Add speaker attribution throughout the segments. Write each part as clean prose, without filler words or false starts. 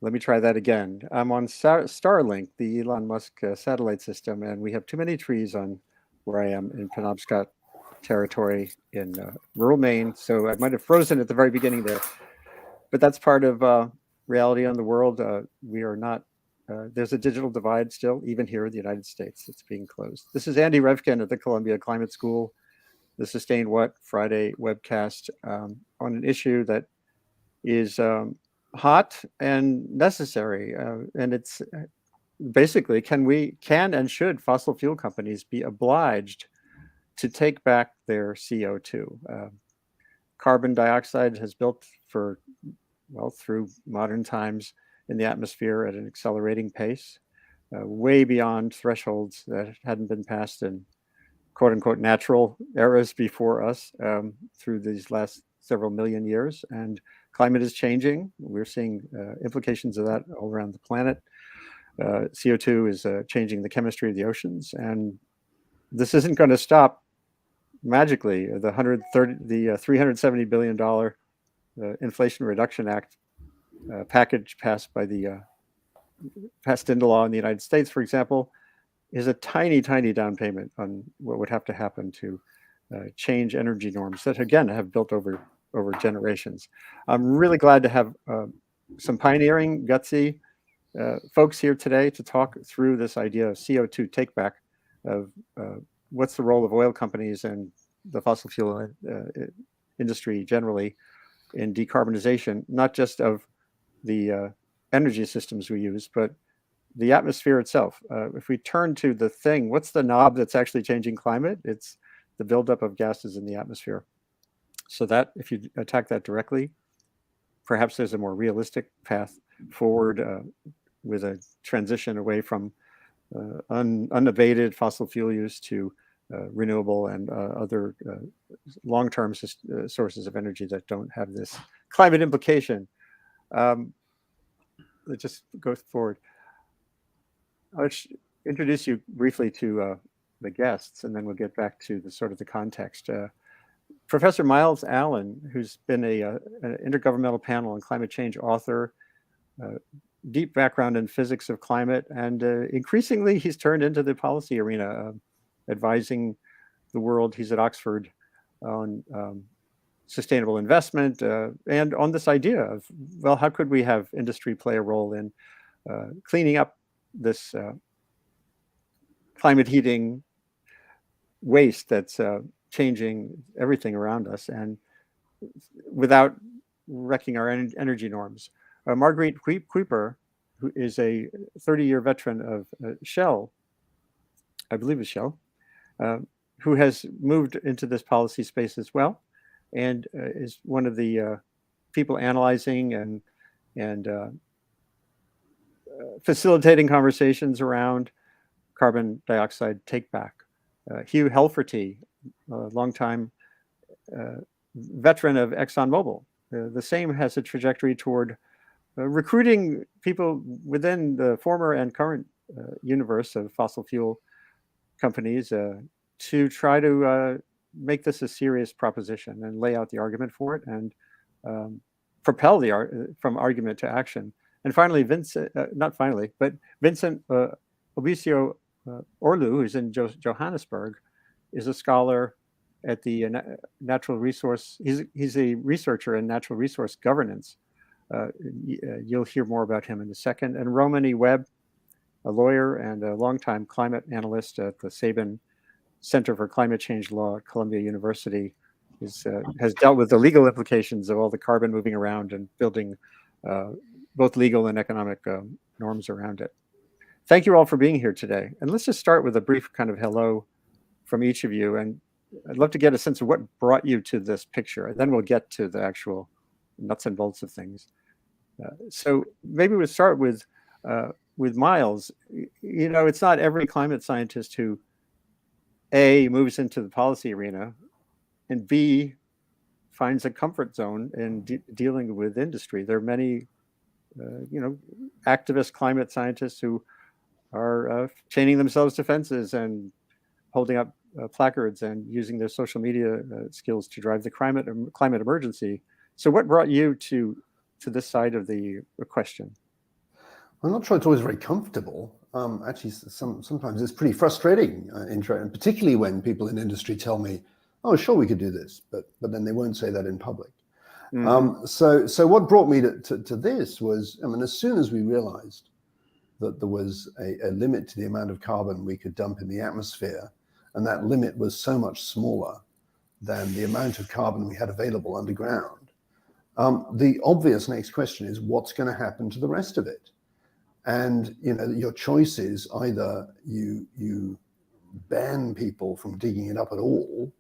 Speaker 1: Let me try that again. I'm on Starlink, the Elon Musk satellite system, and we have too many trees on where I am in Penobscot territory in rural Maine. So I might have frozen at the very beginning there, but that's part of reality on the world. We are not. There's a digital divide still, even here in the United States. It's being closed. This is Andy Revkin at the Columbia Climate School, the Sustained What Friday webcast on an issue that is hot and necessary. And it's basically, can and should fossil fuel companies be obliged to take back their CO2? Carbon dioxide has built through modern times in the atmosphere at an accelerating pace, way beyond thresholds that hadn't been passed in quote unquote natural eras before us through these last several million years. And climate is changing. We're seeing implications of that all around the planet. CO2 is changing the chemistry of the oceans, and this isn't going to stop magically. The $370 billion Inflation Reduction Act package passed into law in the United States, for example, is a tiny, tiny down payment on what would have to happen to change energy norms that, again, have built over generations. I'm really glad to have some pioneering, gutsy folks here today to talk through this idea of CO2 takeback, of what's the role of oil companies and the fossil fuel industry generally in decarbonization, not just of the energy systems we use, but the atmosphere itself. If we turn to the thing, what's the knob that's actually changing climate? It's the buildup of gases in the atmosphere. So that if you attack that directly, perhaps there's a more realistic path forward with a transition away from unabated fossil fuel use to renewable and other long-term sources of energy that don't have this climate implication. Let's just go forward. I'll introduce you briefly to the guests, and then we'll get back to the context. Professor Myles Allen, who's been an Intergovernmental Panel on Climate Change author, deep background in physics of climate, and increasingly he's turned into the policy arena, advising the world. He's at Oxford on sustainable investment and on this idea of, well, how could we have industry play a role in cleaning up this climate heating waste that's changing everything around us, and without wrecking our energy norms. Marguerite Kuiper, who is a 30-year veteran of Shell, I believe it's Shell, who has moved into this policy space as well, and is one of the people analyzing and facilitating conversations around carbon dioxide takeback. Hugh Helferty, a longtime veteran of ExxonMobil, the same has a trajectory toward recruiting people within the former and current universe of fossil fuel companies to try to make this a serious proposition and lay out the argument for it and propel from argument to action. And finally, Vincent Obisio Orlu, who's in Johannesburg, is a scholar at the natural resource. He's a researcher in natural resource governance. You'll hear more about him in a second. And Romany Webb, a lawyer and a longtime climate analyst at the Sabin Center for Climate Change Law at Columbia University, has dealt with the legal implications of all the carbon moving around and building both legal and economic norms around it. Thank you all for being here today. And let's just start with a brief kind of hello from each of you. And I'd love to get a sense of what brought you to this picture. And then we'll get to the actual nuts and bolts of things. So maybe we'll start with Myles. You know, it's not every climate scientist who A, moves into the policy arena, and B, finds a comfort zone in dealing with industry. There are many, activist climate scientists who are chaining themselves to fences and holding up placards and using their social media skills to drive the climate emergency. So what brought you to this side of the question?
Speaker 2: I'm not sure it's always very comfortable. Actually, sometimes it's pretty frustrating, and particularly when people in industry tell me, "Oh, sure, we could do this," but then they won't say that in public.
Speaker 1: Mm-hmm.
Speaker 2: So what brought me to this was, I mean, as soon as we realized that there was a limit to the amount of carbon we could dump in the atmosphere, and that limit was so much smaller than the amount of carbon we had available underground, the obvious next question is, what's going to happen to the rest of it? And your choice is either you ban people from digging it up at all,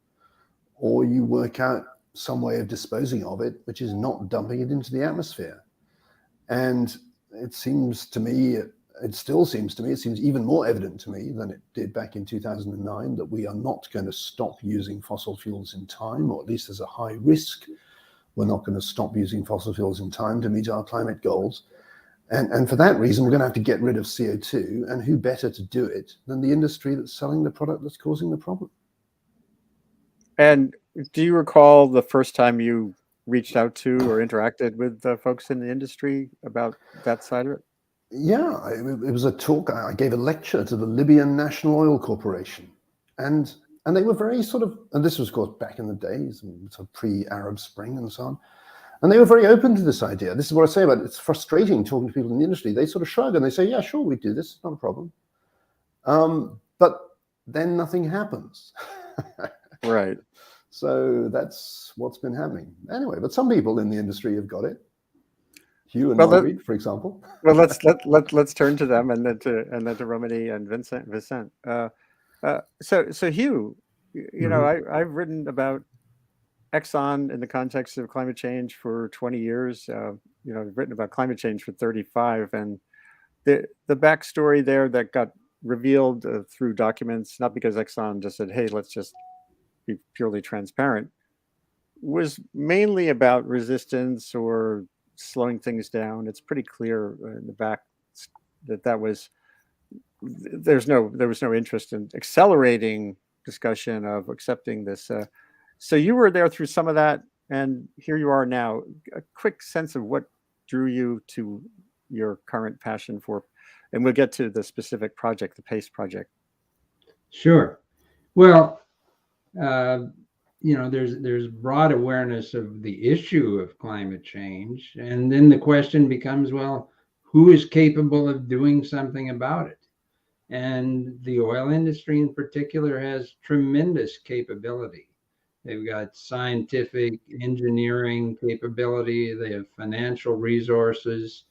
Speaker 2: or you work out some way of disposing of it, which is not dumping it into the atmosphere. And it seems to me, it still seems to me, it seems even more evident to me than it did back in 2009 that we are not going to stop using fossil fuels in time, or at least there's a high risk we're not going to stop using fossil fuels in time to meet our climate goals. And for that reason, we're going to have to get rid of CO2, and who better to do it than the industry that's selling the product that's causing the problem?
Speaker 1: And do you recall the first time you reached out to or interacted with folks in the industry about that side of it?
Speaker 2: Yeah, it was a talk. I gave a lecture to the Libyan National Oil Corporation, and they were very sort of, and this was, of course, back in the days, sort of pre-Arab Spring and so on. And they were very open to this idea. This is what I say about it. It's frustrating talking to people in the industry. They sort of shrug and they say, yeah, sure, we do this. It's not a problem. But then nothing happens.
Speaker 1: Right.
Speaker 2: So that's what's been happening. Anyway, but some people in the industry have got it. Hugh and Marguerite, for example.
Speaker 1: Well, let's turn to them, and then to Romany and Vincent. So Hugh, I've written about Exxon in the context of climate change for 20 years. I've written about climate change for 35, and the backstory there that got revealed through documents, not because Exxon just said, "Hey, let's just be purely transparent," was mainly about resistance or slowing things down. It's pretty clear in the back that there was no interest in accelerating discussion of accepting this. So you were there through some of that, and here you are now. A quick sense of what drew you to your current passion for, and we'll get to the specific project, the PACE project.
Speaker 3: Sure. Well, there's broad awareness of the issue of climate change, and then the question becomes, well, who is capable of doing something about it? And the oil industry in particular has tremendous capability. They've got scientific engineering capability. They have financial resources,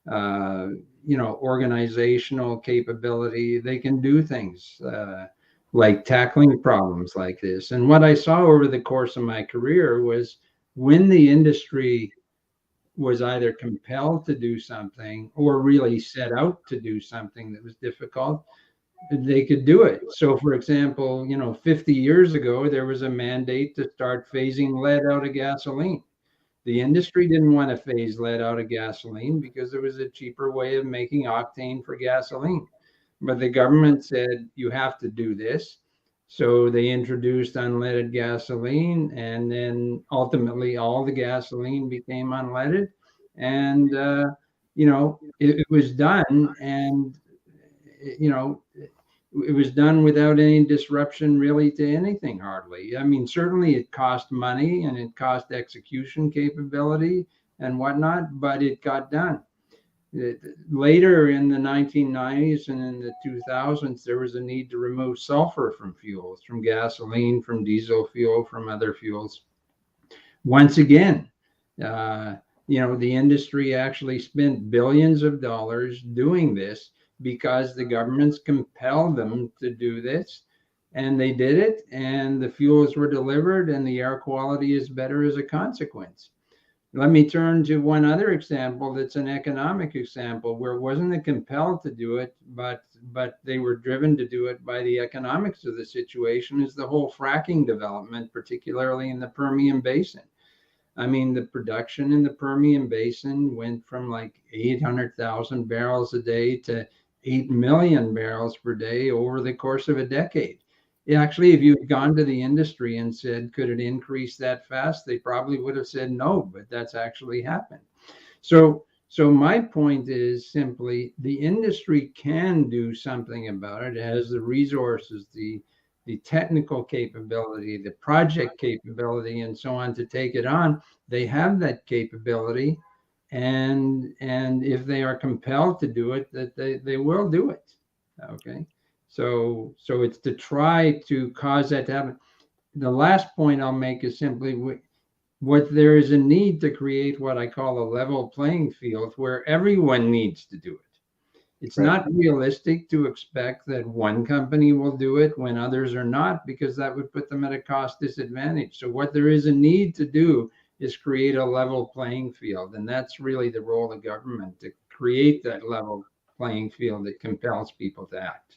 Speaker 3: organizational capability. They can do things like tackling problems like this. And what I saw over the course of my career was when the industry was either compelled to do something or really set out to do something that was difficult, they could do it. So, for example, 50 years ago, there was a mandate to start phasing lead out of gasoline. The industry didn't want to phase lead out of gasoline because there was a cheaper way of making octane for gasoline. But the government said, you have to do this. So they introduced unleaded gasoline, and then ultimately all the gasoline became unleaded. And, it was done. And, it was done without any disruption really to anything, hardly. I mean, certainly it cost money and it cost execution capability and whatnot, but it got done. Later in the 1990s and in the 2000s, there was a need to remove sulfur from fuels, from gasoline, from diesel fuel, from other fuels. Once again, the industry actually spent billions of dollars doing this because the governments compelled them to do this, and they did it, and the fuels were delivered, and the air quality is better as a consequence. Let me turn to one other example that's an economic example where it wasn't compelled to do it, but they were driven to do it by the economics of the situation, is the whole fracking development, particularly in the Permian Basin. I mean, the production in the Permian Basin went from like 800,000 barrels a day to 8 million barrels per day over the course of a decade. Actually, if you had gone to the industry and said, could it increase that fast? They probably would have said no, but that's actually happened. So So my point is simply the industry can do something about it. It has the resources, the technical capability, the project capability, and so on to take it on. They have that capability, and if they are compelled to do it, that they will do it. Okay, so it's to try to cause that to happen. The last point I'll make is simply what there is a need to create what I call a level playing field where everyone needs to do it. It's
Speaker 1: Right.
Speaker 3: not realistic to expect that one company will do it when others are not, because that would put them at a cost disadvantage. So what there is a need to do is create a level playing field. And that's really the role of government, to create that level playing field that compels people to act.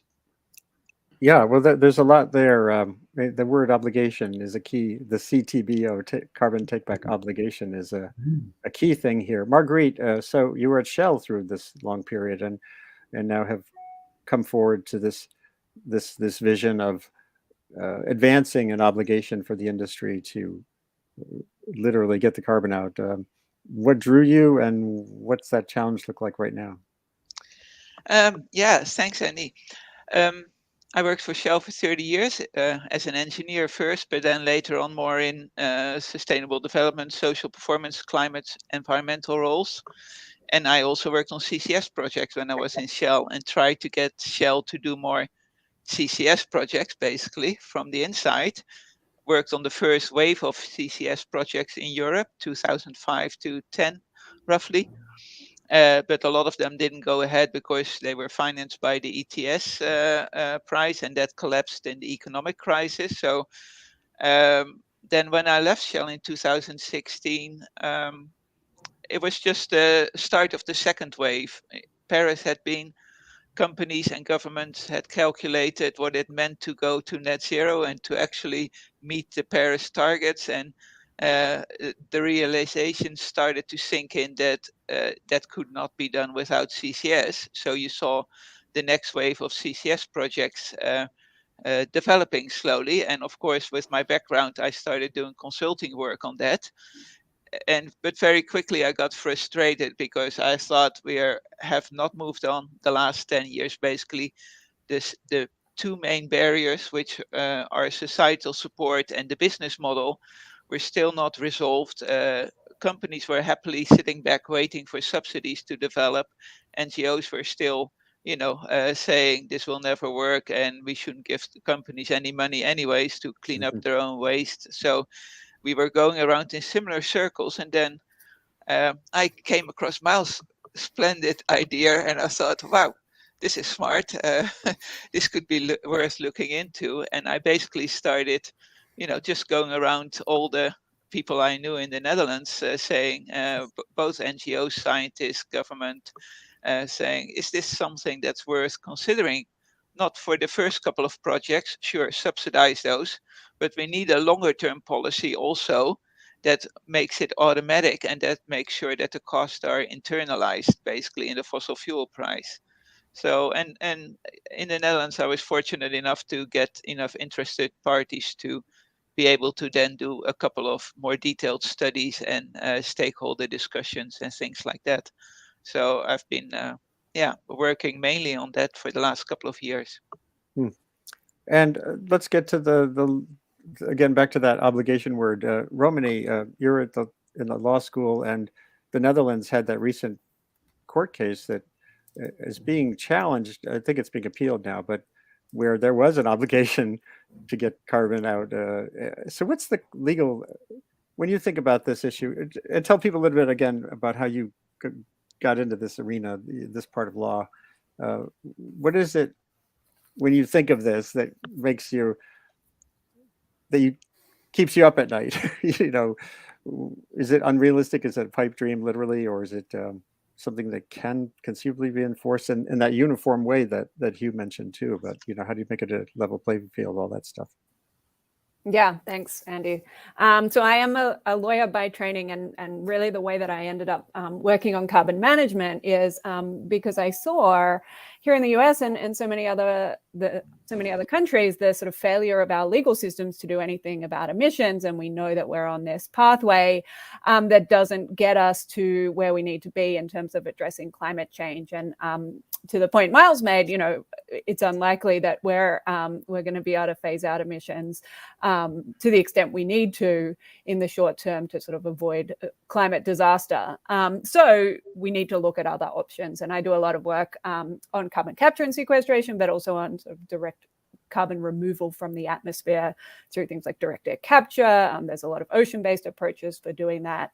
Speaker 1: Yeah, well, there's a lot there. The word obligation is a key. The CTBO, carbon takeback obligation, is a key thing here. Marguerite, so you were at Shell through this long period, and now have come forward to this vision of advancing an obligation for the industry to literally get the carbon out. What drew you, and what's that challenge look like right now?
Speaker 4: Yeah, thanks, Andy. I worked for Shell for 30 years as an engineer first, but then later on more in sustainable development, social performance, climate, environmental roles. And I also worked on CCS projects when I was in Shell and tried to get Shell to do more CCS projects, basically from the inside. Worked on the first wave of CCS projects in Europe, 2005 to 10, roughly. But a lot of them didn't go ahead because they were financed by the ETS price, and that collapsed in the economic crisis. So then when I left Shell in 2016, it was just the start of the second wave. Paris had been, companies and governments had calculated what it meant to go to net zero and to actually meet the Paris targets. And the realization started to sink in that that could not be done without CCS. So you saw the next wave of CCS projects developing slowly. And of course, with my background, I started doing consulting work on that. But very quickly I got frustrated because I thought have not moved on the last 10 years. Basically, the two main barriers, which are societal support and the business model, were still not resolved. Companies were happily sitting back waiting for subsidies to develop. NGOs were still, saying this will never work and we shouldn't give the companies any money anyways to clean up their own waste. So we were going around in similar circles, and then I came across Myles' splendid idea, and I thought, wow, this is smart. This could be worth looking into. And I basically started, just going around all the people I knew in the Netherlands, saying, both NGOs, scientists, government, saying, is this something that's worth considering? Not for the first couple of projects, sure, subsidize those, but we need a longer term policy also that makes it automatic and that makes sure that the costs are internalized basically in the fossil fuel price. So, and in the Netherlands, I was fortunate enough to get enough interested parties to be able to then do a couple of more detailed studies and stakeholder discussions and things like that. So I've been, working mainly on that for the last couple of years.
Speaker 1: And let's get to the again back to that obligation word. Romany, you're in the law school, and the Netherlands had that recent court case that is being challenged. I think it's being appealed now, but where there was an obligation to get carbon out. So what's the legal, when you think about this issue, and tell people a little bit again about how you got into this arena, this part of law. What is it when you think of this that makes you, keeps you up at night? Is it unrealistic? Is it a pipe dream literally, or is it something that can conceivably be enforced in that uniform way that Hugh mentioned too? But how do you make it a level playing field, all that stuff?
Speaker 5: Yeah, thanks, Andy. So I am a lawyer by training, and really the way that I ended up working on carbon management is because I saw here in the US and so many other countries the sort of failure of our legal systems to do anything about emissions, and we know that we're on this pathway that doesn't get us to where we need to be in terms of addressing climate change. And to the point Myles made, you know, it's unlikely that we're going to be able to phase out emissions to the extent we need to in the short term to sort of avoid climate disaster. So we need to look at other options. And I do a lot of work on carbon capture and sequestration, but also on sort of direct carbon removal from the atmosphere through things like direct air capture. There's a lot of ocean-based approaches for doing that.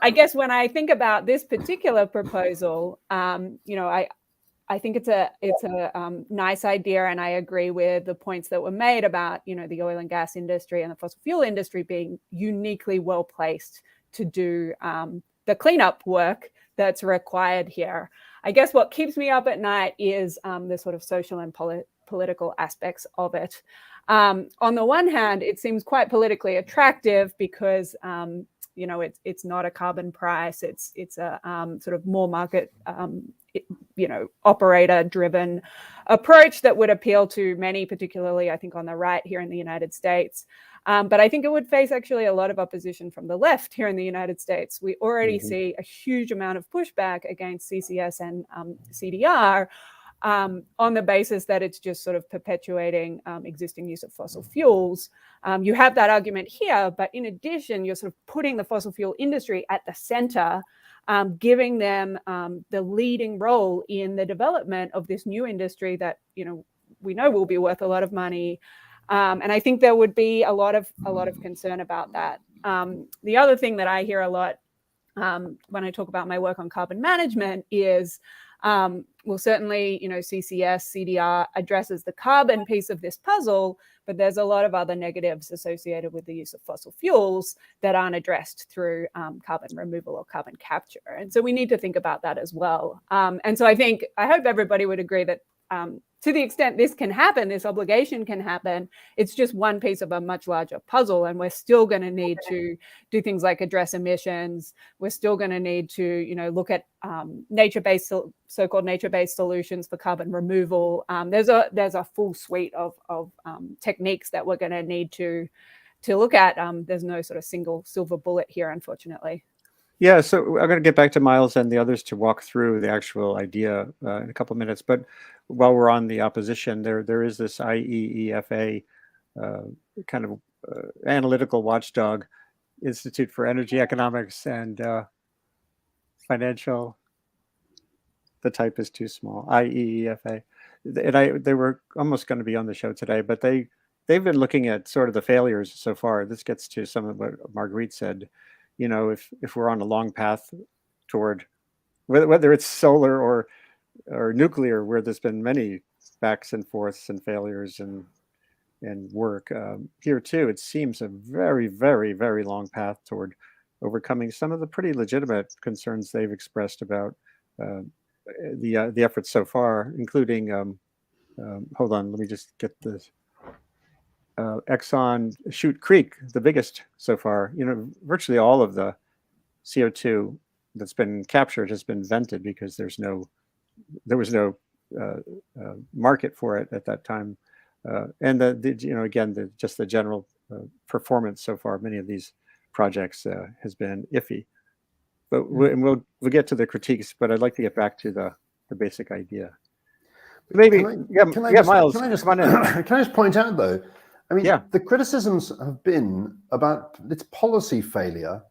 Speaker 5: I guess when I think about this particular proposal, you know, I think it's a nice idea, and I agree with the points that were made about, you know, the oil and gas industry and the fossil fuel industry being uniquely well placed to do the cleanup work that's required here. I guess what keeps me up at night is the sort of social and political aspects of it. On the one hand, it seems quite politically attractive because you know, it's not a carbon price. It's a sort of more market, you know, operator-driven approach that would appeal to many, particularly, I think, on the right here in the United States. But I think it would face actually a lot of opposition from the left here in the United States. We already see a huge amount of pushback against CCS and CDR on the basis that it's just sort of perpetuating existing use of fossil fuels. You have that argument here, but in addition, you're sort of putting the fossil fuel industry at the center, giving them the leading role in the development of this new industry that, you know, we know will be worth a lot of money. And I think there would be a lot of concern about that. The other thing that I hear a lot when I talk about my work on carbon management is, well, certainly, you know, CCS, CDR addresses the carbon piece of this puzzle, but there's a lot of other negatives associated with the use of fossil fuels that aren't addressed through carbon removal or carbon capture. And so we need to think about that as well. And so I hope everybody would agree that to the extent this can happen, this obligation can happen, it's just one piece of a much larger puzzle. And we're still going to need to do things like address emissions. We're still going to need to, you know, look at nature-based, so-called nature-based solutions for carbon removal. There's a full suite of techniques that we're going to need to look at. There's no sort of single silver bullet here, unfortunately.
Speaker 1: Yeah, so I'm going to get back to Myles and the others to walk through the actual idea in a couple of minutes. But while we're on the opposition, there is this IEEFA kind of analytical watchdog, Institute for Energy Economics and Financial. The type is too small. IEEFA, and they were almost going to be on the show today, but they've been looking at sort of the failures so far. This gets to some of what Marguerite said. You know, if we're on a long path toward whether it's solar or nuclear, where there's been many backs and forths and failures and work here too, it seems a very, very, very long path toward overcoming some of the pretty legitimate concerns they've expressed about the efforts so far, including hold on, let me just get this. Exxon Chute Creek, the biggest so far. You know, virtually all of the CO2 that's been captured has been vented because there was no market for it at that time, and you know, again, just the general performance so far, many of these projects has been iffy. But we'll get to the critiques. But I'd like to get back to the basic idea. Maybe, Myles, come on in.
Speaker 2: Can I just point out though? I mean, the criticisms have been about its policy failure,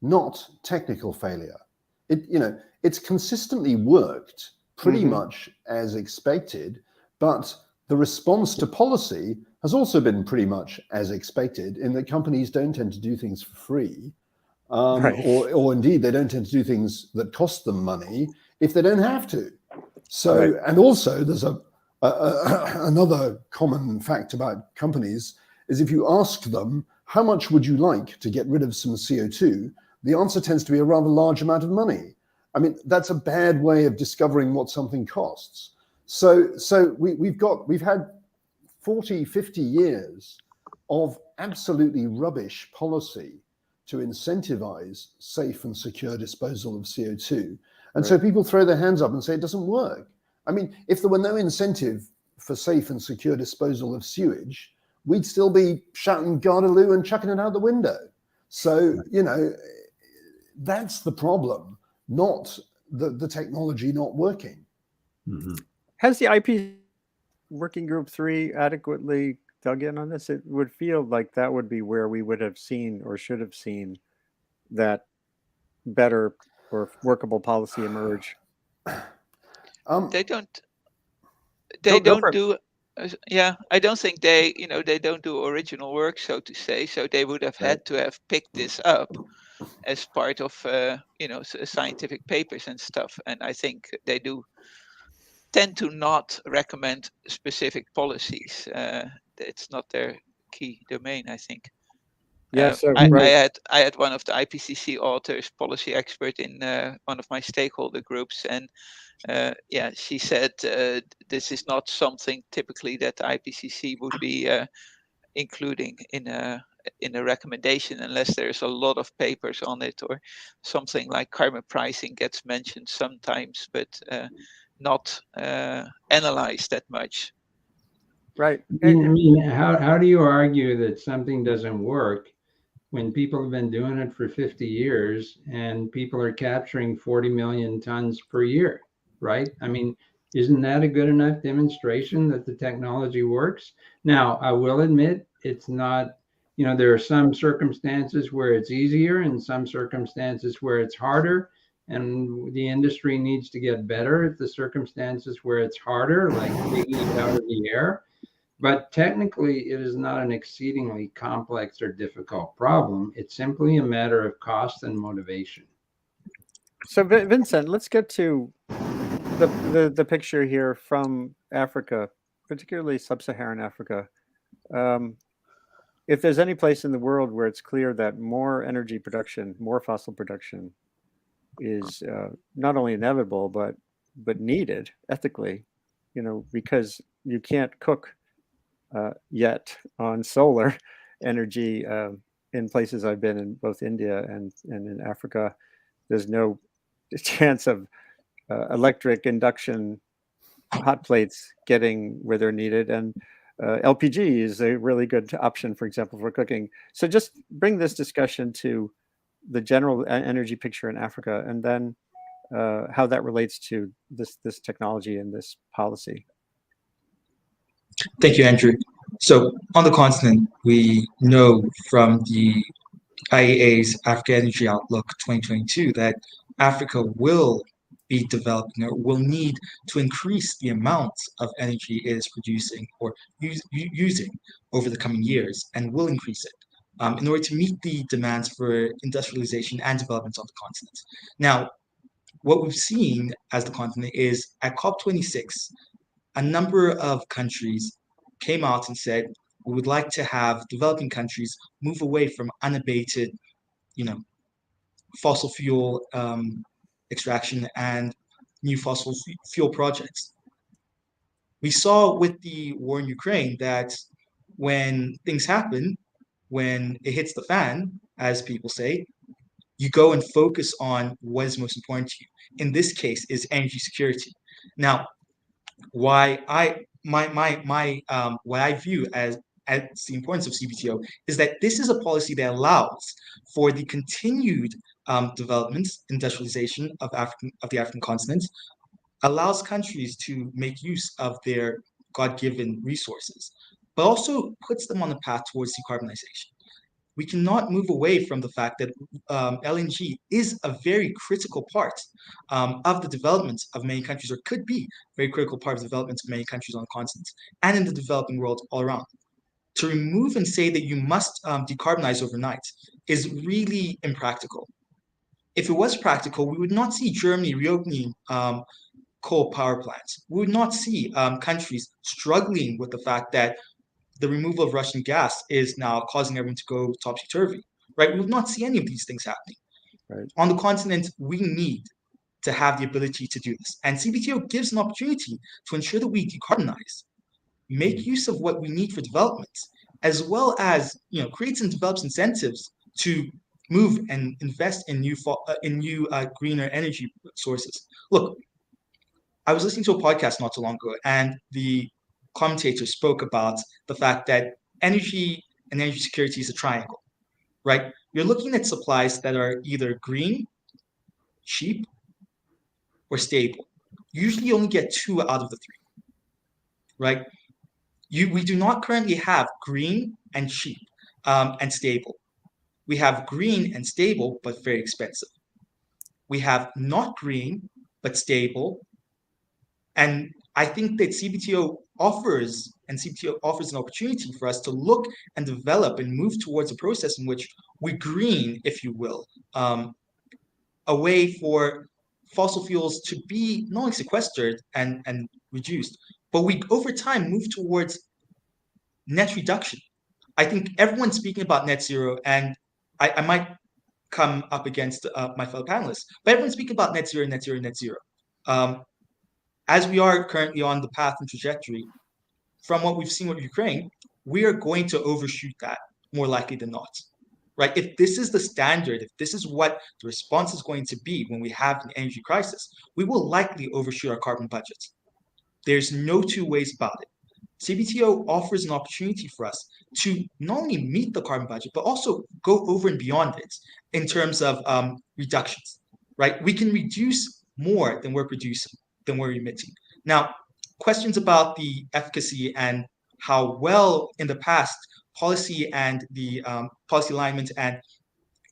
Speaker 2: not technical failure. It's consistently worked pretty much as expected, but the response to policy has also been pretty much as expected, in that companies don't tend to do things for free, or indeed they don't tend to do things that cost them money if they don't have to. So, and also there's another common fact about companies is if you ask them, how much would you like to get rid of some CO2? The answer tends to be a rather large amount of money. I mean, that's a bad way of discovering what something costs. So we've had 40, 50 years of absolutely rubbish policy to incentivize safe and secure disposal of CO2. And so people throw their hands up and say it doesn't work. I mean, if there were no incentive for safe and secure disposal of sewage, we'd still be shouting Gardaloo and chucking it out the window. So, you know, that's the problem, not the technology not working.
Speaker 3: Mm-hmm.
Speaker 1: Has the IP Working Group 3 adequately dug in on this? It would feel like that would be where we would have seen or should have seen that better or workable policy emerge.
Speaker 4: They don't
Speaker 1: Go for it.
Speaker 4: do yeah, I don't think they don't do original work, so to say, so they would have had to have picked this up as part of scientific papers and stuff, and I think they do tend to not recommend specific policies. It's not their key domain, I think.
Speaker 1: Yeah, so
Speaker 4: I had one of the IPCC authors, policy expert in one of my stakeholder groups, and she said this is not something typically that the IPCC would be including in a recommendation unless there's a lot of papers on it, or something like carbon pricing gets mentioned sometimes, but not analyzed that much.
Speaker 1: Right.
Speaker 3: I mean, how do you argue that something doesn't work when people have been doing it for 50 years and people are capturing 40 million tons per year, right? I mean, isn't that a good enough demonstration that the technology works? Now, I will admit it's not, there are some circumstances where it's easier and some circumstances where it's harder. And the industry needs to get better at the circumstances where it's harder, like taking it out of the air. But technically, it is not an exceedingly complex or difficult problem. It's simply a matter of cost and motivation.
Speaker 1: So, Vincent, let's get to the picture here from Africa, particularly sub-Saharan Africa. If there's any place in the world where it's clear that more energy production, more fossil production is not only inevitable, but needed ethically, because you can't cook yet on solar energy in places I've been in, both India and in Africa. There's no chance of electric induction hot plates getting where they're needed, and LPG is a really good option, for example, for cooking. So just bring this discussion to the general energy picture in Africa, and then how that relates to this technology and this policy.
Speaker 6: Thank you, Andrew. So on the continent, we know from the IEA's Africa Energy Outlook 2022 that Africa will be developing or will need to increase the amount of energy it is producing or using over the coming years, and will increase it in order to meet the demands for industrialization and development on the continent. Now, what we've seen as the continent is at COP26, a number of countries came out and said, we would like to have developing countries move away from unabated, fossil fuel extraction and new fossil fuel projects. We saw with the war in Ukraine that when things happen, when it hits the fan, as people say, you go and focus on what is most important to you. In this case, is energy security. Now, what I view as the importance of CBTO is that this is a policy that allows for the continued development, industrialization of the African continent, allows countries to make use of their God-given resources, but also puts them on a path towards decarbonization. We cannot move away from the fact that LNG is a very critical part of the development of many countries, or could be a very critical part of the development of many countries on the continent and in the developing world all around. To remove and say that you must decarbonize overnight is really impractical. If it was practical, we would not see Germany reopening coal power plants. We would not see countries struggling with the fact that the removal of Russian gas is now causing everyone to go topsy-turvy, right? We would not see any of these things happening.
Speaker 1: Right.
Speaker 6: On the continent, we need to have the ability to do this. And CBTO gives an opportunity to ensure that we decarbonize make use of what we need for development, as well as creates and develops incentives to move and invest in new greener energy sources. Look, I was listening to a podcast not too long ago, and the commentator spoke about the fact that energy and energy security is a triangle, right? You're looking at supplies that are either green, cheap, or stable. Usually you only get two out of the three, right? We do not currently have green and cheap and stable. We have green and stable, but very expensive. We have not green, but stable. And I think that CBTO offers an opportunity for us to look and develop and move towards a process in which we green, if you will, a way for fossil fuels to be not only sequestered and reduced, but we over time move towards net reduction. I think everyone's speaking about net zero, and I might come up against my fellow panelists, but everyone's speaking about net zero, net zero, net zero. As we are currently on the path and trajectory, from what we've seen with Ukraine, we are going to overshoot that more likely than not, right? If this is the standard, if this is what the response is going to be when we have an energy crisis, we will likely overshoot our carbon budget. There's no two ways about it. CBTO offers an opportunity for us to not only meet the carbon budget, but also go over and beyond it in terms of reductions, right? We can reduce more than we're producing, than we're emitting. Now, questions about the efficacy and how well in the past policy and the policy alignment and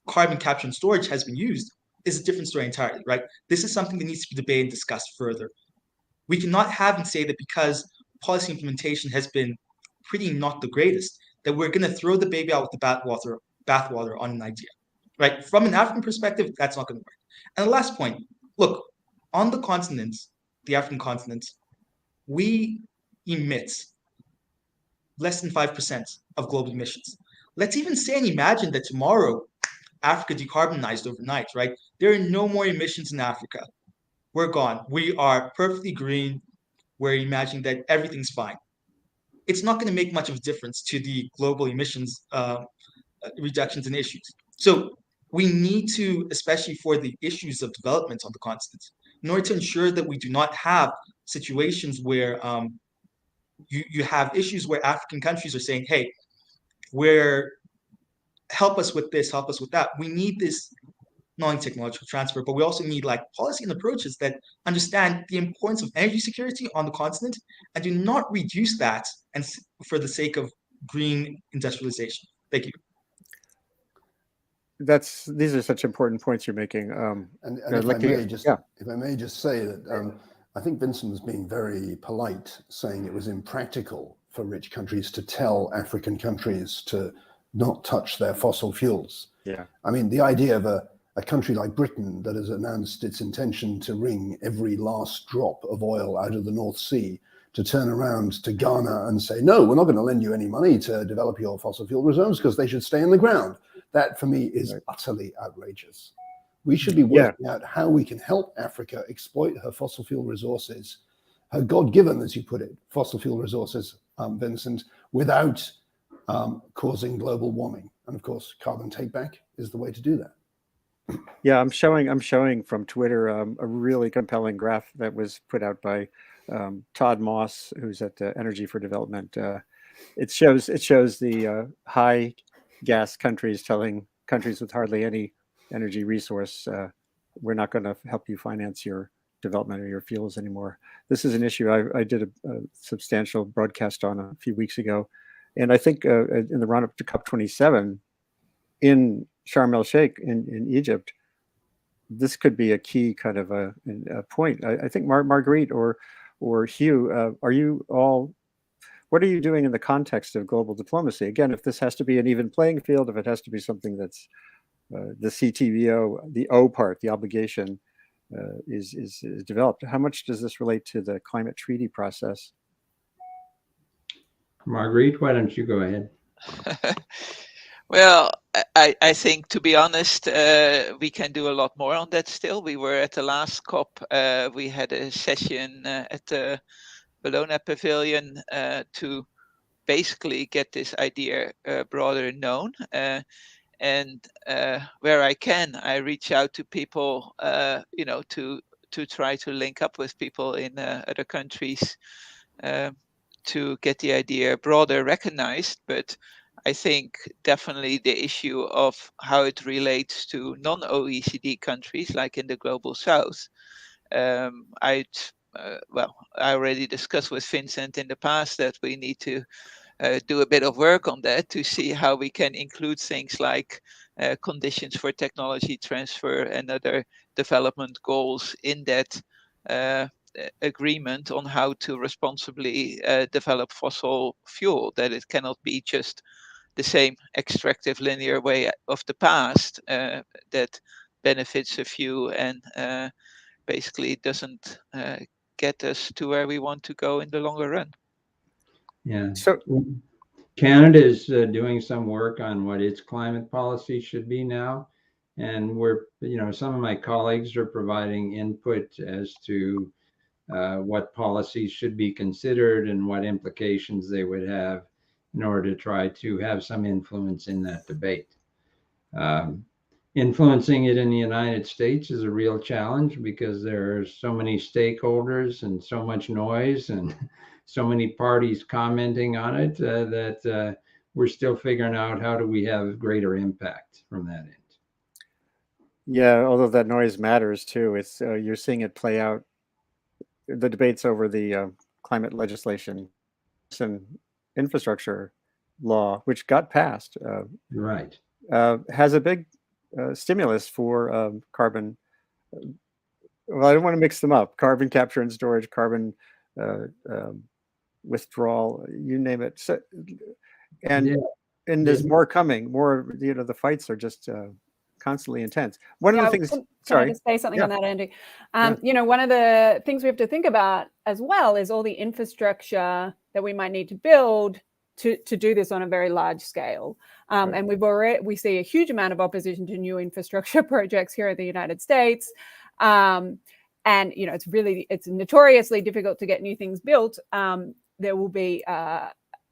Speaker 6: carbon capture and storage has been used is a different story entirely, right? This is something that needs to be debated and discussed further. We cannot have and say that because policy implementation has been pretty not the greatest, that we're going to throw the baby out with the bathwater on an idea, right? From an African perspective, that's not going to work. And the last point, look, on the continent, the African continent, we emit less than 5% of global emissions. Let's even say and imagine that tomorrow Africa decarbonized overnight, right? There are no more emissions in Africa. We're gone. We are perfectly green. We're imagining that everything's fine. It's not going to make much of a difference to the global emissions reductions and issues. So we need to, especially for the issues of development on the continent, in order to ensure that we do not have situations where you have issues where African countries are saying, hey, help us with this, help us with that. We need this not only technological transfer, but we also need policy and approaches that understand the importance of energy security on the continent and do not reduce that and for the sake of green industrialization. Thank you.
Speaker 1: These are such important points you're making.
Speaker 2: And if I may just say that I think Vincent was being very polite, saying it was impractical for rich countries to tell African countries to not touch their fossil fuels.
Speaker 1: Yeah.
Speaker 2: I mean, the idea of a country like Britain that has announced its intention to wring every last drop of oil out of the North Sea, to turn around to Ghana and say, no, we're not going to lend you any money to develop your fossil fuel reserves because they should stay in the ground. That, for me, is utterly outrageous. We should be working out how we can help Africa exploit her fossil fuel resources, her God-given, as you put it, fossil fuel resources, Vincent, without causing global warming. And of course, carbon takeback is the way to do that.
Speaker 1: Yeah, I'm showing from Twitter a really compelling graph that was put out by Todd Moss, who's at Energy for Development. It shows the high gas countries telling countries with hardly any energy resource, we're not going to help you finance your development or your fuels anymore. This is an issue I did a substantial broadcast on a few weeks ago, and I think in the run-up to COP27 in Sharm el-Sheikh in Egypt, this could be a key kind of a point. I think Marguerite or Hugh, what are you doing in the context of global diplomacy? Again, if this has to be an even playing field, if it has to be something that's the CTVO, the O part, the obligation is developed, how much does this relate to the climate treaty process?
Speaker 3: Marguerite, why don't you go ahead?
Speaker 4: Well, I think, to be honest, we can do a lot more on that still. We were at the last COP. We had a session at the Bologna Pavilion to basically get this idea broader known. And where I can, I reach out to people, to try to link up with people in other countries to get the idea broader recognized. But I think definitely the issue of how it relates to non-OECD countries, like in the Global South, I already discussed with Vincent in the past that we need to do a bit of work on that to see how we can include things like conditions for technology transfer and other development goals in that agreement on how to responsibly develop fossil fuel, that it cannot be just the same extractive linear way of the past that benefits a few and basically doesn't get us to where we want to go in the longer run.
Speaker 3: Yeah.
Speaker 1: So
Speaker 3: Canada is doing some work on what its climate policy should be now. And some of my colleagues are providing input as to what policies should be considered and what implications they would have in order to try to have some influence in that debate. Influencing it in the United States is a real challenge because there are so many stakeholders and so much noise and so many parties commenting on it that we're still figuring out how do we have greater impact from that end.
Speaker 1: yeah, although that noise matters too. It's you're seeing it play out. The debates over the climate legislation and infrastructure law, which got passed,
Speaker 3: Right.
Speaker 1: has a big stimulus for carbon. Well, I don't want to mix them up. Carbon capture and storage, carbon withdrawal, you name it. So, and there's more coming. More, the fights are just constantly intense. One of the things.
Speaker 5: Can I just say something on that, Andy? One of the things we have to think about as well is all the infrastructure that we might need to build to do this on a very large scale. And we see a huge amount of opposition to new infrastructure projects here in the United States. And it's notoriously difficult to get new things built. There will be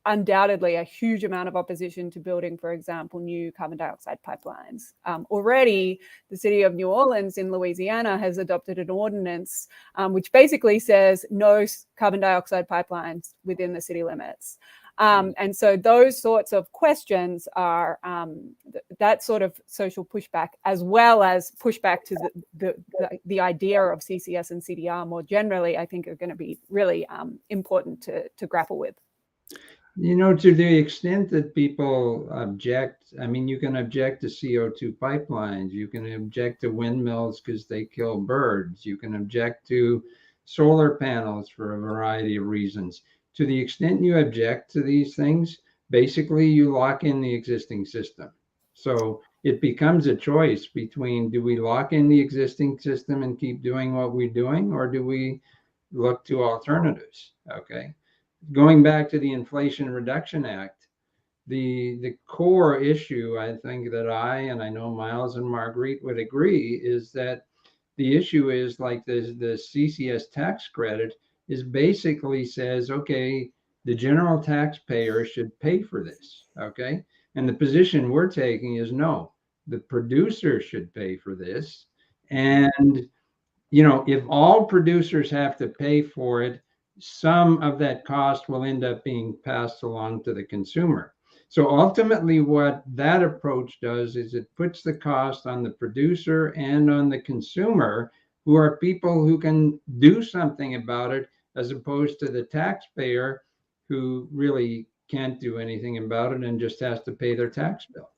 Speaker 5: undoubtedly a huge amount of opposition to building, for example, new carbon dioxide pipelines. Already, the city of New Orleans in Louisiana has adopted an ordinance which basically says no carbon dioxide pipelines within the city limits. And so those sorts of questions are that sort of social pushback, as well as pushback to the idea of CCS and CDR more generally, I think are going to be really important to grapple with.
Speaker 3: To the extent that people object, I mean, you can object to CO2 pipelines, you can object to windmills because they kill birds, you can object to solar panels for a variety of reasons. To the extent you object to these things, basically you lock in the existing system. So it becomes a choice between, do we lock in the existing system and keep doing what we're doing, or do we look to alternatives? Okay. Going back to the Inflation Reduction Act, the core issue, I think that I know Myles and Marguerite would agree, is that the issue is like the CCS tax credit is basically says, okay, the general taxpayer should pay for this, okay? And the position we're taking is no, the producer should pay for this. And, if all producers have to pay for it, some of that cost will end up being passed along to the consumer. So ultimately what that approach does is it puts the cost on the producer and on the consumer, who are people who can do something about it, as opposed to the taxpayer who really can't do anything about it and just has to pay their tax bill.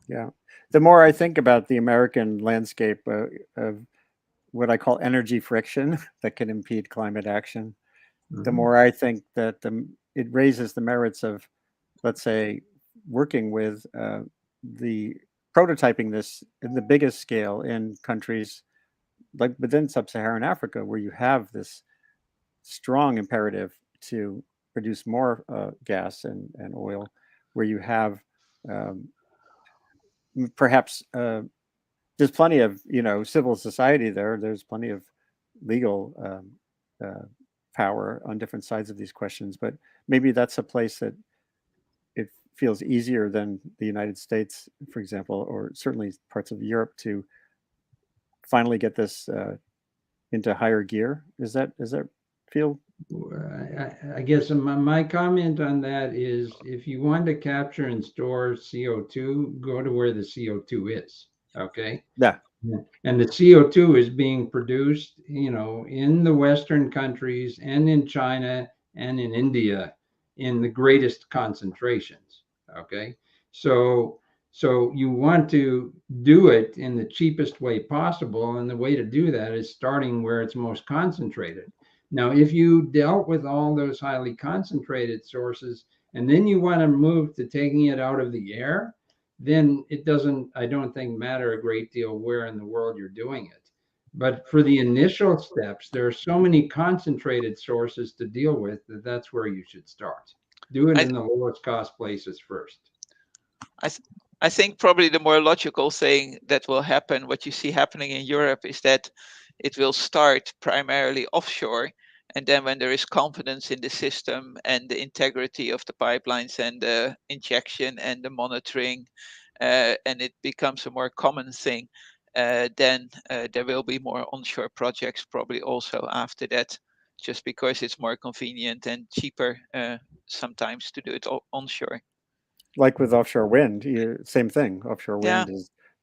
Speaker 1: Yeah. The more I think about the American landscape of what I call energy friction that can impede climate action, the more I think that it raises the merits of, let's say, working with the prototyping this in the biggest scale in countries like within sub-Saharan Africa, where you have this strong imperative to produce more gas and oil, where you have perhaps there's plenty of civil society there. There's plenty of legal power on different sides of these questions, but maybe that's a place that it feels easier than the United States, for example, or certainly parts of Europe, to finally get this into higher gear. Does that feel?
Speaker 3: I guess my comment on that is, if you want to capture and store CO2, go to where the CO2 is. Okay.
Speaker 1: Yeah.
Speaker 3: And the CO2 is being produced, in the Western countries and in China and in India in the greatest concentrations. Okay. So you want to do it in the cheapest way possible. And the way to do that is starting where it's most concentrated. Now, if you dealt with all those highly concentrated sources and then you want to move to taking it out of the air, then it doesn't, I don't think, matter a great deal where in the world you're doing it. But for the initial steps, there are so many concentrated sources to deal with that's where you should start. Do it in the lowest cost places first.
Speaker 4: I think probably the more logical thing that will happen, what you see happening in Europe, is that it will start primarily offshore. And then when there is confidence in the system and the integrity of the pipelines and the injection and the monitoring, and it becomes a more common thing, then there will be more onshore projects probably also after that, just because it's more convenient and cheaper sometimes to do it onshore.
Speaker 1: Like with offshore wind, same thing. Offshore wind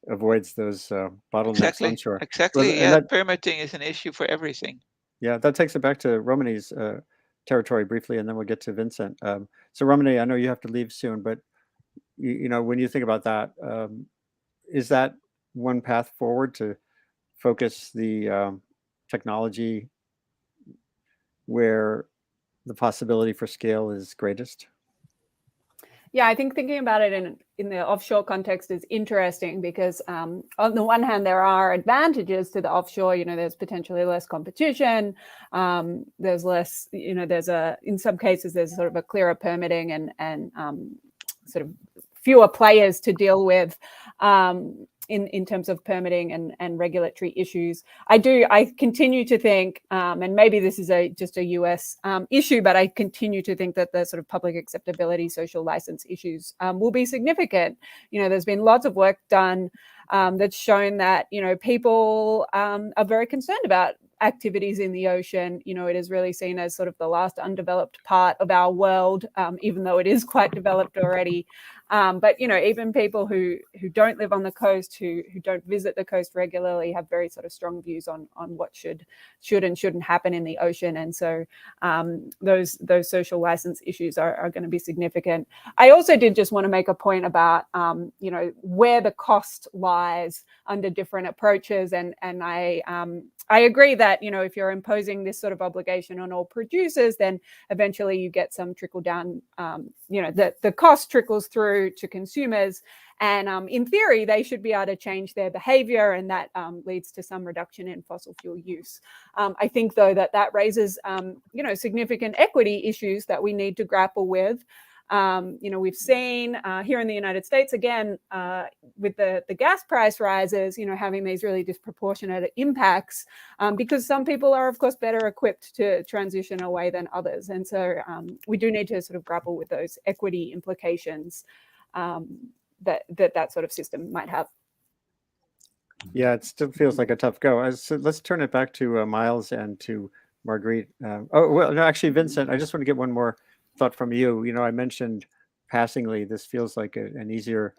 Speaker 1: avoids those bottlenecks onshore.
Speaker 4: Exactly.
Speaker 1: Well,
Speaker 4: yeah, permitting is an issue for everything.
Speaker 1: Yeah, that takes it back to Romany's territory briefly, and then we'll get to Vincent. So Romany, I know you have to leave soon, but when you think about that, is that one path forward to focus the technology where the possibility for scale is greatest?
Speaker 5: Yeah, I think thinking about it in the offshore context is interesting because on the one hand, there are advantages to the offshore. There's potentially less competition. There's less, in some cases, there's sort of a clearer permitting and sort of fewer players to deal with in terms of permitting and regulatory issues. I continue to think, and maybe this is just a US issue, but I continue to think that the sort of public acceptability, social license issues will be significant. There's been lots of work done that's shown that, people are very concerned about activities in the ocean. It is really seen as sort of the last undeveloped part of our world, even though it is quite developed already. But even people who don't live on the coast, who don't visit the coast regularly, have very sort of strong views on what should and shouldn't happen in the ocean. And so those social license issues are going to be significant. I also did just want to make a point about where the cost lies under different approaches, and I agree that if you're imposing this sort of obligation on all producers, then eventually you get some trickle down. The cost trickles through to consumers, and in theory, they should be able to change their behavior, and that leads to some reduction in fossil fuel use. I think, though, that raises significant equity issues that we need to grapple with. We've seen here in the United States, again, with the gas price rises, having these really disproportionate impacts because some people are, of course, better equipped to transition away than others. And so we do need to sort of grapple with those equity implications that sort of system might have.
Speaker 1: Yeah, it still feels like a tough go. So let's turn it back to Myles and to Marguerite. Actually, Vincent, I just want to get one more thought from you. I mentioned passingly, this feels like an easier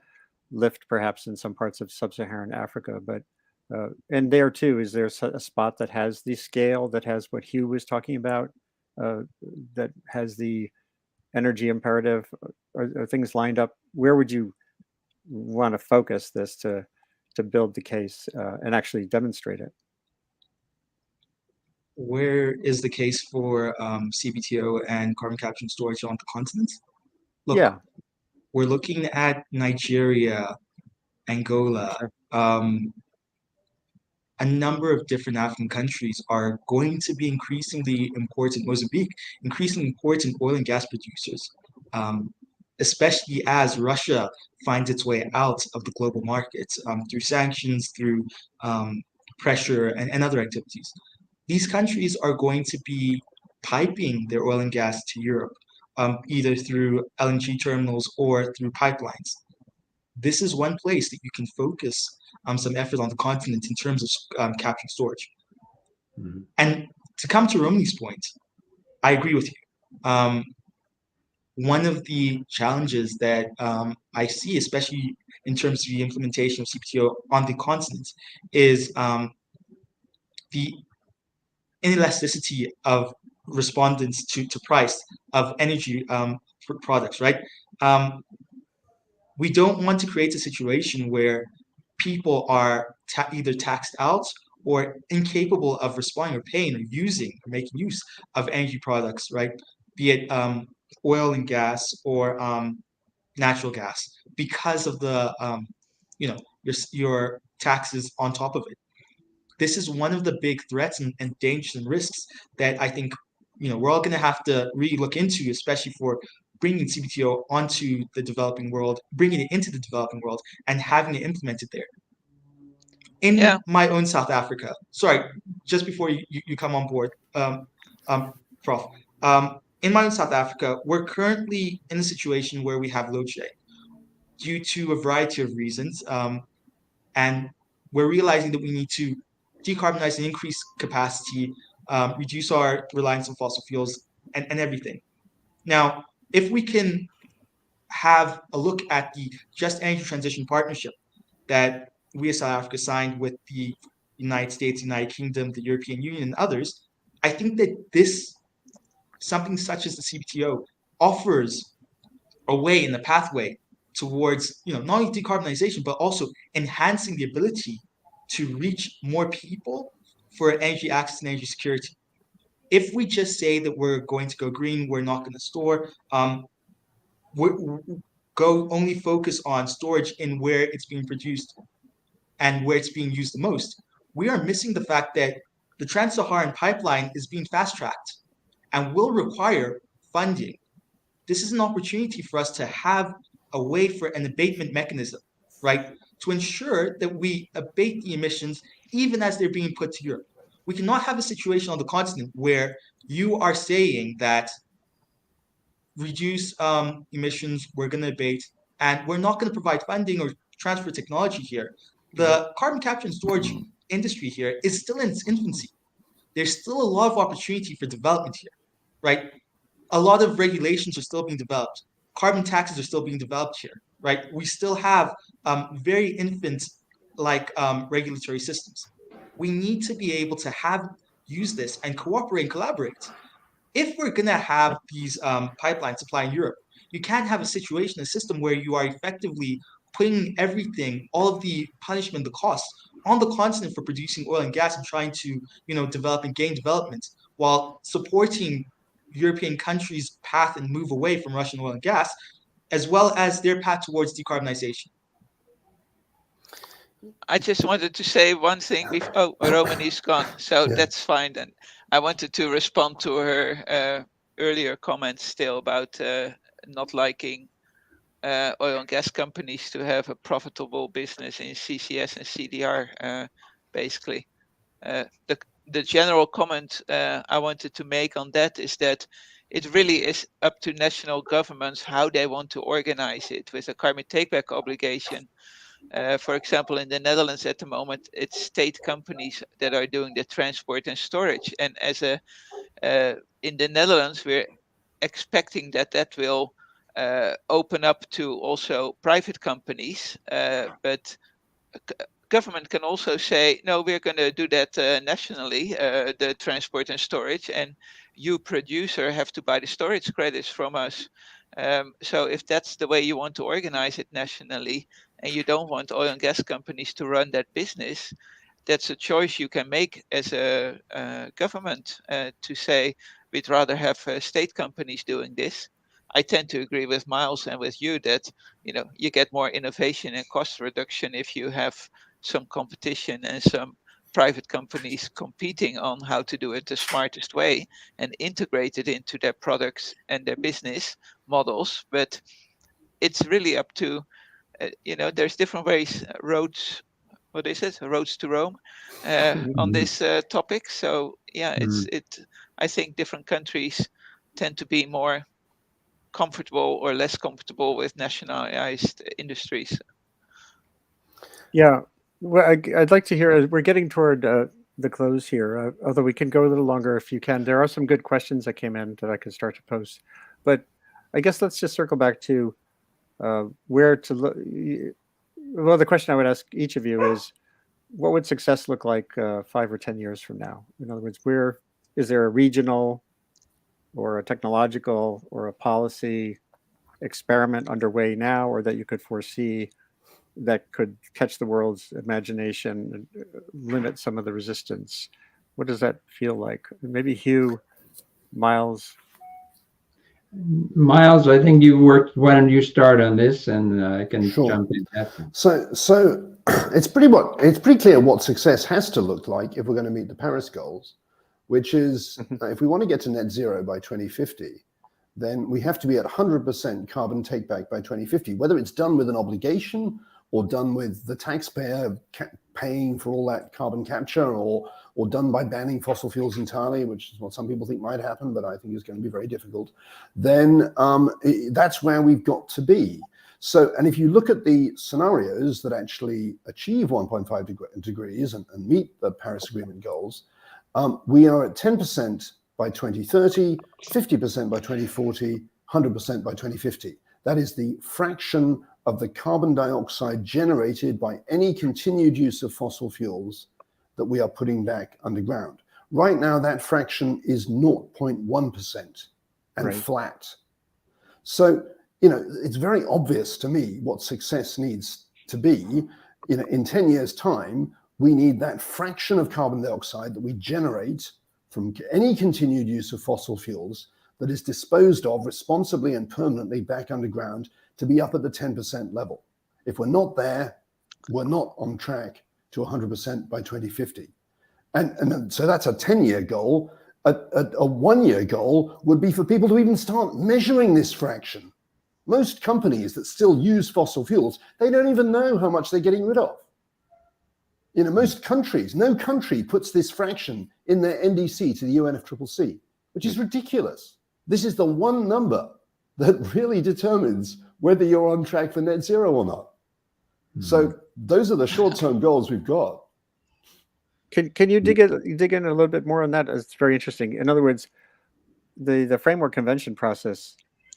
Speaker 1: lift perhaps in some parts of sub-Saharan Africa, but and there too, is there a spot that has the scale, that has what Hugh was talking about, that has the energy imperative? Are things lined up? Where would you want to focus this to build the case and actually demonstrate it?
Speaker 6: Where is the case for CBTO and carbon capture and storage on the continent? Look,
Speaker 1: yeah,
Speaker 6: we're looking at Nigeria, Angola. A number of different African countries are going to be increasingly important, Mozambique, increasingly important oil and gas producers, especially as Russia finds its way out of the global markets through sanctions, through pressure and other activities. These countries are going to be piping their oil and gas to Europe, either through LNG terminals or through pipelines. This is one place that you can focus some effort on the continent in terms of capturing storage.
Speaker 2: Mhm.
Speaker 6: And to come to Romney's point, I agree with you. One of the challenges that I see, especially in terms of the implementation of CPTO on the continent, is the inelasticity of respondents to price of energy products, right? We don't want to create a situation where people are either taxed out or incapable of responding or paying or using or making use of energy products, right? Be it oil and gas or natural gas, because of the your taxes on top of it. This is one of the big threats and dangers and risks that I think we're all going to have to really look into, especially for bringing CBTO onto the developing world, bringing it into the developing world, and having it implemented there. In my own South Africa, sorry, just before you come on board, Prof. In my own South Africa, we're currently in a situation where we have load shedding due to a variety of reasons, and we're realizing that we need to decarbonize and increase capacity, reduce our reliance on fossil fuels, and everything. Now, if we can have a look at the Just Energy Transition Partnership that we as South Africa signed with the United States, United Kingdom, the European Union, and others, I think that something such as the CBTO offers a way and a pathway towards not only decarbonization, but also enhancing the ability to reach more people for energy access and energy security. If we just say that we're going to go green, we're not going to store, go only focus on storage in where it's being produced and where it's being used the most, we are missing the fact that the Trans-Saharan pipeline is being fast-tracked and will require funding. This is an opportunity for us to have a way for an abatement mechanism, right? To ensure that we abate the emissions even as they're being put to Europe. We cannot have a situation on the continent where you are saying that reduce emissions, we're going to abate, and we're not going to provide funding or transfer technology here. The carbon capture and storage industry here is still in its infancy. There's still a lot of opportunity for development here, right? A lot of regulations are still being developed. Carbon taxes are still being developed here, right? We still have very infant-like regulatory systems. We need to be able to use this and cooperate and collaborate. If we're going to have these pipelines supplying Europe, you can't have a situation, a system where you are effectively putting everything, all of the punishment, the costs on the continent for producing oil and gas and trying to, develop and gain development while supporting European countries' path and move away from Russian oil and gas, as well as their path towards decarbonization.
Speaker 4: I just wanted to say one thing. Romany's gone, so that's fine then. I wanted to respond to her earlier comments still about not liking oil and gas companies to have a profitable business in CCS and CDR, basically. The general comment I wanted to make on that is that it really is up to national governments how they want to organize it with a carbon takeback obligation. For example, in the Netherlands at the moment, it's state companies that are doing the transport and storage. And in the Netherlands, we're expecting that will open up to also private companies, but government can also say, no, we're going to do that nationally, the transport and storage, and you producer have to buy the storage credits from us. So if that's the way you want to organize it nationally, and you don't want oil and gas companies to run that business, that's a choice you can make as a government to say, we'd rather have state companies doing this. I tend to agree with Myles and with you that you get more innovation and cost reduction if you have some competition and some private companies competing on how to do it the smartest way and integrate it into their products and their business models. But it's really up to there's different ways, roads to Rome on this topic. So I think different countries tend to be more comfortable or less comfortable with nationalized industries.
Speaker 1: Yeah, well, I'd like to hear, we're getting toward the close here, although we can go a little longer if you can. There are some good questions that came in that I could start to post. But I guess let's just circle back to where to look. Well, the question I would ask each of you is, what would success look like 5 or 10 years from now? In other words, where is there a regional or a technological or a policy experiment underway now, or that you could foresee that could catch the world's imagination and limit some of the resistance? What does that feel like? Maybe Hugh, Myles.
Speaker 3: Myles, I think you worked. Why don't you start on this, and I can
Speaker 2: Sure.
Speaker 3: jump in after.
Speaker 2: So it's pretty clear what success has to look like if we're going to meet the Paris goals, which is if we want to get to net zero by 2050, then we have to be at 100% carbon take back by 2050, whether it's done with an obligation or done with the taxpayer paying for all that carbon capture, or done by banning fossil fuels entirely, which is what some people think might happen, but I think is going to be very difficult. Then that's where we've got to be. So, and if you look at the scenarios that actually achieve 1.5 degrees and meet the Paris Agreement goals, we are at 10% by 2030, 50% by 2040, 100% by 2050. That is the fraction of the carbon dioxide generated by any continued use of fossil fuels that we are putting back underground. Right now, that fraction is 0.1% and
Speaker 1: Right.
Speaker 2: flat. So, you know, it's very obvious to me what success needs to be. You know, in 10 years' time, we need that fraction of carbon dioxide that we generate from any continued use of fossil fuels that is disposed of responsibly and permanently back underground to be up at the 10% level. If we're not there, we're not on track to 100% by 2050. And so that's a 10-year goal. A 1-year goal would be for people to even start measuring this fraction. Most companies that still use fossil fuels, they don't even know how much they're getting rid of. You know, most countries, no country puts this fraction in their NDC to the UNFCCC, which is ridiculous. This is the one number that really determines whether you're on track for net zero or not. So those are the short-term goals we've got.
Speaker 1: Can you dig in a little bit more on that? It's very interesting. In other words, the Framework Convention process,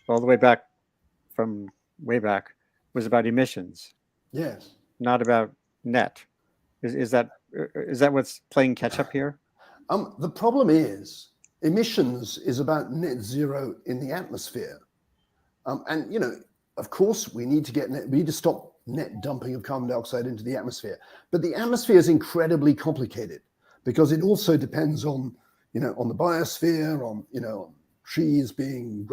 Speaker 1: all the way back from way back, was about emissions.
Speaker 2: Yes.
Speaker 1: Not about net. Is that what's playing catch up here?
Speaker 2: The problem is emissions is about net zero in the atmosphere. And, you know, of course, we need to stop net dumping of carbon dioxide into the atmosphere. But the atmosphere is incredibly complicated because it also depends on, you know, on the biosphere, on, you know, trees being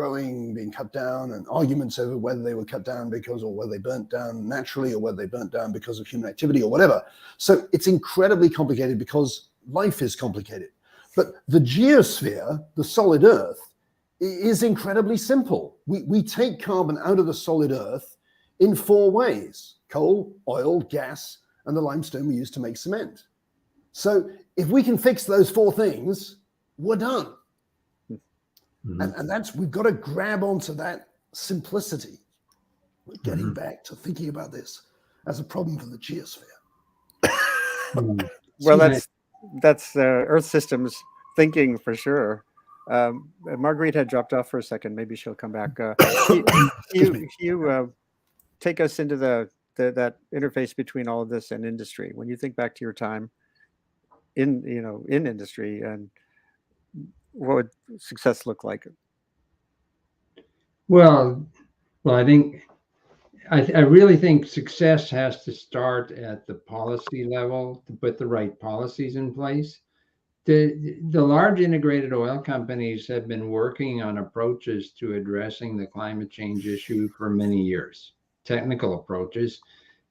Speaker 2: cut down, and arguments over whether they were cut down because, or whether they burnt down naturally, or whether they burnt down because of human activity or whatever. So it's incredibly complicated because life is complicated. But the geosphere, the solid Earth, is incredibly simple. We take carbon out of the solid Earth in 4 ways: coal, oil, gas, and the limestone we use to make cement. So if we can fix those 4 things, we're done. And that's, we've got to grab onto that simplicity. We're getting back to thinking about this as a problem for the geosphere.
Speaker 1: Well, that's Earth systems thinking for sure. Marguerite had dropped off for a second. Maybe she'll come back. You take us into that interface between all of this and industry. When you think back to your time in industry, and what would success look like?
Speaker 3: Well, I think I really think success has to start at the policy level to put the right policies in place. The large integrated oil companies have been working on approaches to addressing the climate change issue for many years, technical approaches.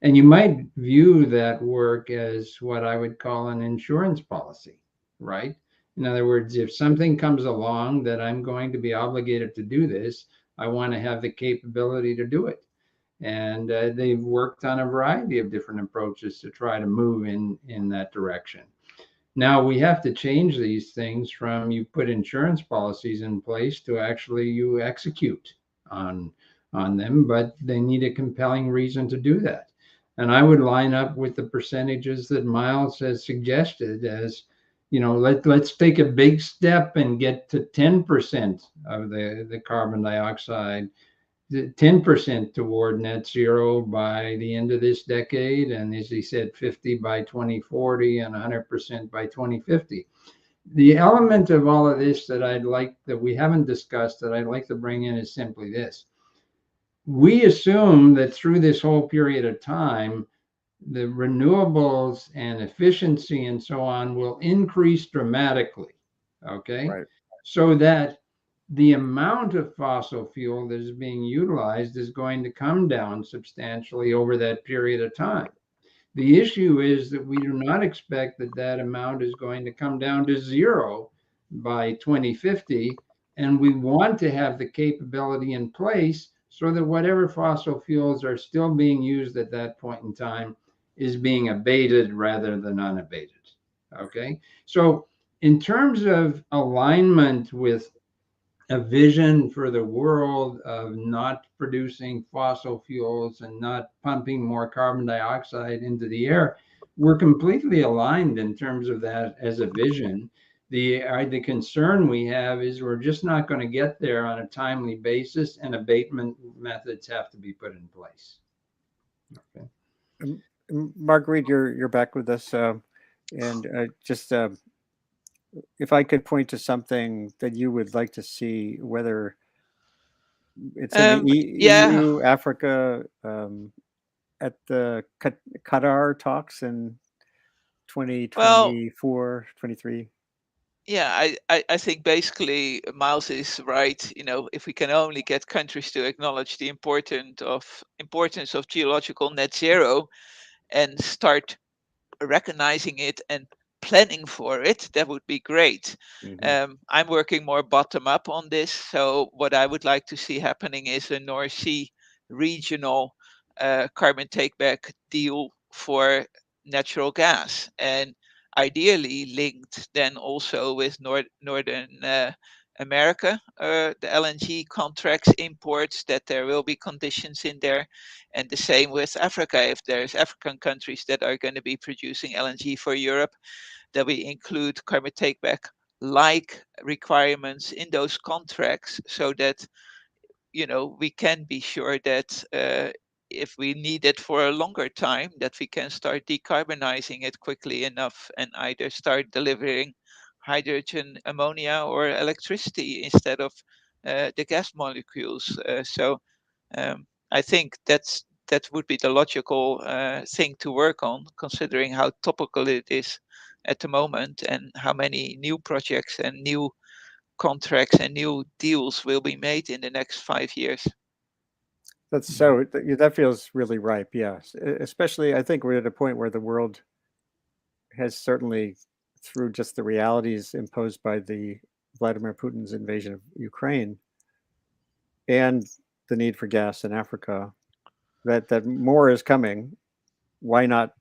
Speaker 3: And you might view that work as what I would call an insurance policy, right? In other words, if something comes along that I'm going to be obligated to do this, I want to have the capability to do it. And they've worked on a variety of different approaches to try to move in that direction. Now we have to change these things from you put insurance policies in place to actually you execute on them, but they need a compelling reason to do that. And I would line up with the percentages that Myles has suggested as, let's take a big step and get to 10% of the carbon dioxide, 10% toward net zero by the end of this decade. And as he said, 50 by 2040 and 100% by 2050. The element of all of this that we haven't discussed that I'd like to bring in is simply this. We assume that through this whole period of time, the renewables and efficiency and so on will increase dramatically, okay?
Speaker 1: Right.
Speaker 3: So that the amount of fossil fuel that is being utilized is going to come down substantially over that period of time. The issue is that we do not expect that amount is going to come down to zero by 2050, and we want to have the capability in place so that whatever fossil fuels are still being used at that point in time is being abated rather than unabated, okay? So in terms of alignment with a vision for the world of not producing fossil fuels and not pumping more carbon dioxide into the air, we're completely aligned in terms of that as a vision. The concern we have is we're just not going to get there on a timely basis, and abatement methods have to be put in place. Okay.
Speaker 1: Marguerite, you're back with us, and just if I could point to something that you would like to see, whether it's in the EU, Africa, at the Qatar talks in 2024, 23.
Speaker 4: Yeah, I think basically Myles is right. If we can only get countries to acknowledge the importance of geological net zero and start recognizing it and planning for it, that would be great. I'm working more bottom up on this. So what I would like to see happening is a North Sea regional carbon takeback deal for natural gas, and ideally linked then also with Northern America, the LNG contracts, imports, that there will be conditions in there. And the same with Africa. If there's African countries that are going to be producing LNG for Europe, that we include carbon takeback like requirements in those contracts, so that we can be sure that if we need it for a longer time, that we can start decarbonizing it quickly enough and either start delivering hydrogen, ammonia, or electricity instead of the gas molecules. So I think that would be the logical thing to work on, considering how topical it is at the moment and how many new projects and new contracts and new deals will be made in the next 5 years.
Speaker 1: That's so, that feels really ripe, yes. Especially, I think we're at a point where the world has certainly, through just the realities imposed by the Vladimir Putin's invasion of Ukraine and the need for gas in Africa, that more is coming. Why not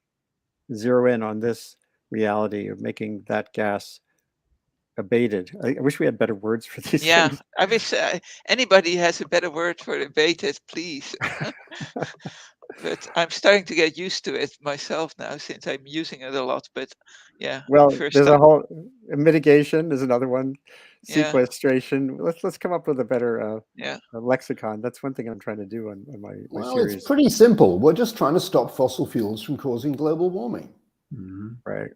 Speaker 1: zero in on this reality of making that gas abated? I wish we had better words for these things.
Speaker 4: I wish anybody has a better word for abated, please. But I'm starting to get used to it myself now, since I'm using it a lot. But yeah,
Speaker 1: well, there's a whole mitigation is another one, sequestration. Let's come up with a better lexicon. That's one thing I'm trying to do on my series.
Speaker 2: It's pretty simple. We're just trying to stop fossil fuels from causing global warming.
Speaker 1: Right.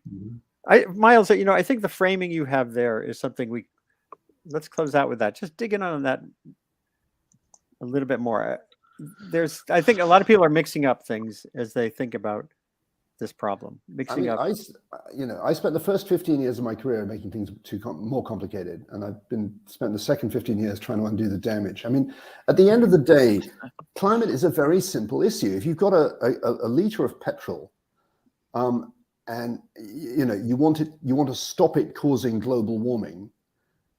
Speaker 1: Myles, I think the framing you have there is something let's close out with that. Just dig in on that a little bit more. I think a lot of people are mixing up things as they think about this problem.
Speaker 2: I spent the first 15 years of my career making things more complicated, and I've spent the second 15 years trying to undo the damage. I mean, at the end of the day, climate is a very simple issue. If you've got a liter of petrol, and you want to stop it causing global warming,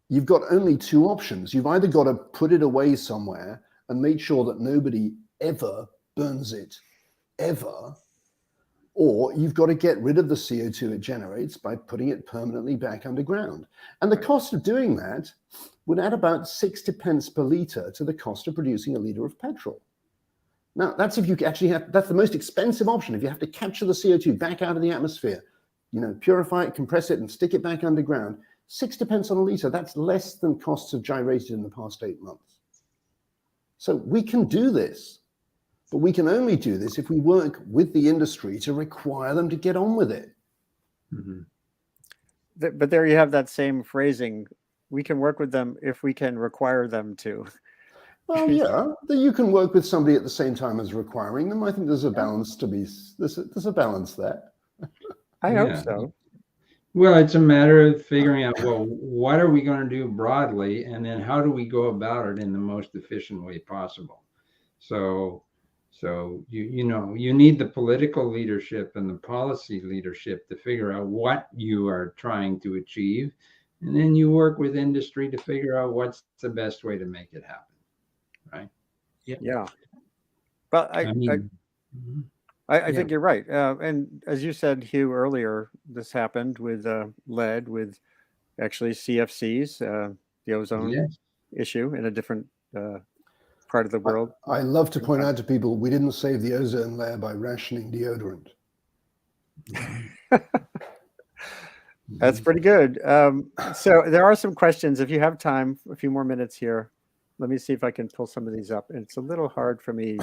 Speaker 2: you've got only two options. You've either got to put it away somewhere and make sure that nobody ever burns it, ever, or you've got to get rid of the CO2 it generates by putting it permanently back underground. And the cost of doing that would add about 60 pence per litre to the cost of producing a litre of petrol. Now, that's if you actually have, that's the most expensive option. If you have to capture the CO2 back out of the atmosphere, purify it, compress it, and stick it back underground, 60 pence on a litre, that's less than costs have gyrated in the past 8 months. So we can do this, but we can only do this if we work with the industry to require them to get on with it.
Speaker 3: Mhm.
Speaker 1: But there you have that same phrasing. We can work with them if we can require them to.
Speaker 2: Well, yeah, you can work with somebody at the same time as requiring them. I think there's a balance there's a balance there.
Speaker 1: I hope
Speaker 3: Yeah.
Speaker 1: so.
Speaker 3: Well, it's a matter of figuring out, well, what are we going to do broadly, and then how do we go about it in the most efficient way possible? So you need the political leadership and the policy leadership to figure out what you are trying to achieve, and then you work with industry to figure out what's the best way to make it happen, right?
Speaker 1: Yeah. But I
Speaker 3: Mhm.
Speaker 1: I think you're right. And as you said, Hugh, earlier, this happened with lead, with actually CFCs, the ozone
Speaker 3: Yes.
Speaker 1: issue in a different part of the world.
Speaker 2: I love to point out to people, we didn't save the ozone layer by rationing deodorant.
Speaker 1: That's pretty good. So there are some questions. If you have time, a few more minutes here, let me see if I can pull some of these up. And it's a little hard for me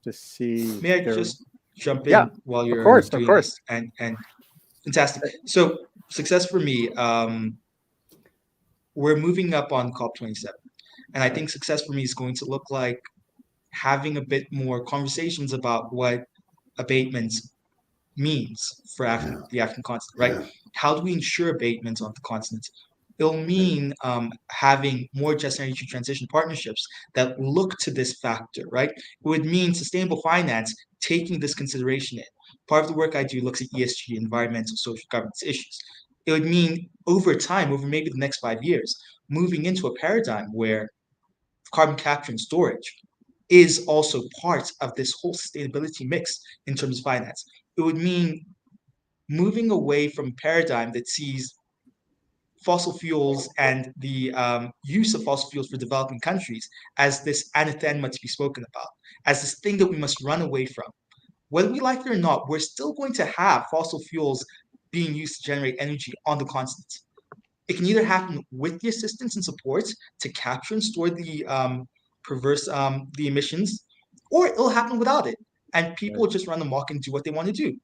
Speaker 1: to see.
Speaker 6: May I just jump in
Speaker 1: Yeah,
Speaker 6: while you're
Speaker 1: course, of
Speaker 6: doing
Speaker 1: course.
Speaker 6: this? And fantastic. So success for me, we're moving up on COP27. And I think success for me is going to look like having a bit more conversations about what abatements means for the African continent, right?
Speaker 2: Yeah.
Speaker 6: How do we ensure abatements on the continent? It'll mean having more just energy transition partnerships that look to this factor, right? It would mean sustainable finance taking this consideration in. Part of the work I do looks at ESG, environmental, social governance issues. It would mean over time, over maybe the next 5 years, moving into a paradigm where carbon capture and storage is also part of this whole sustainability mix in terms of finance. It would mean moving away from a paradigm that sees fossil fuels and the use of fossil fuels for developing countries as this anathema to be spoken about, as this thing that we must run away from. Whether we like it or not, we're still going to have fossil fuels being used to generate energy on the continent. It can either happen with the assistance and support to capture and store the the emissions, or it'll happen without it, and people will just run amok and do what they want to do.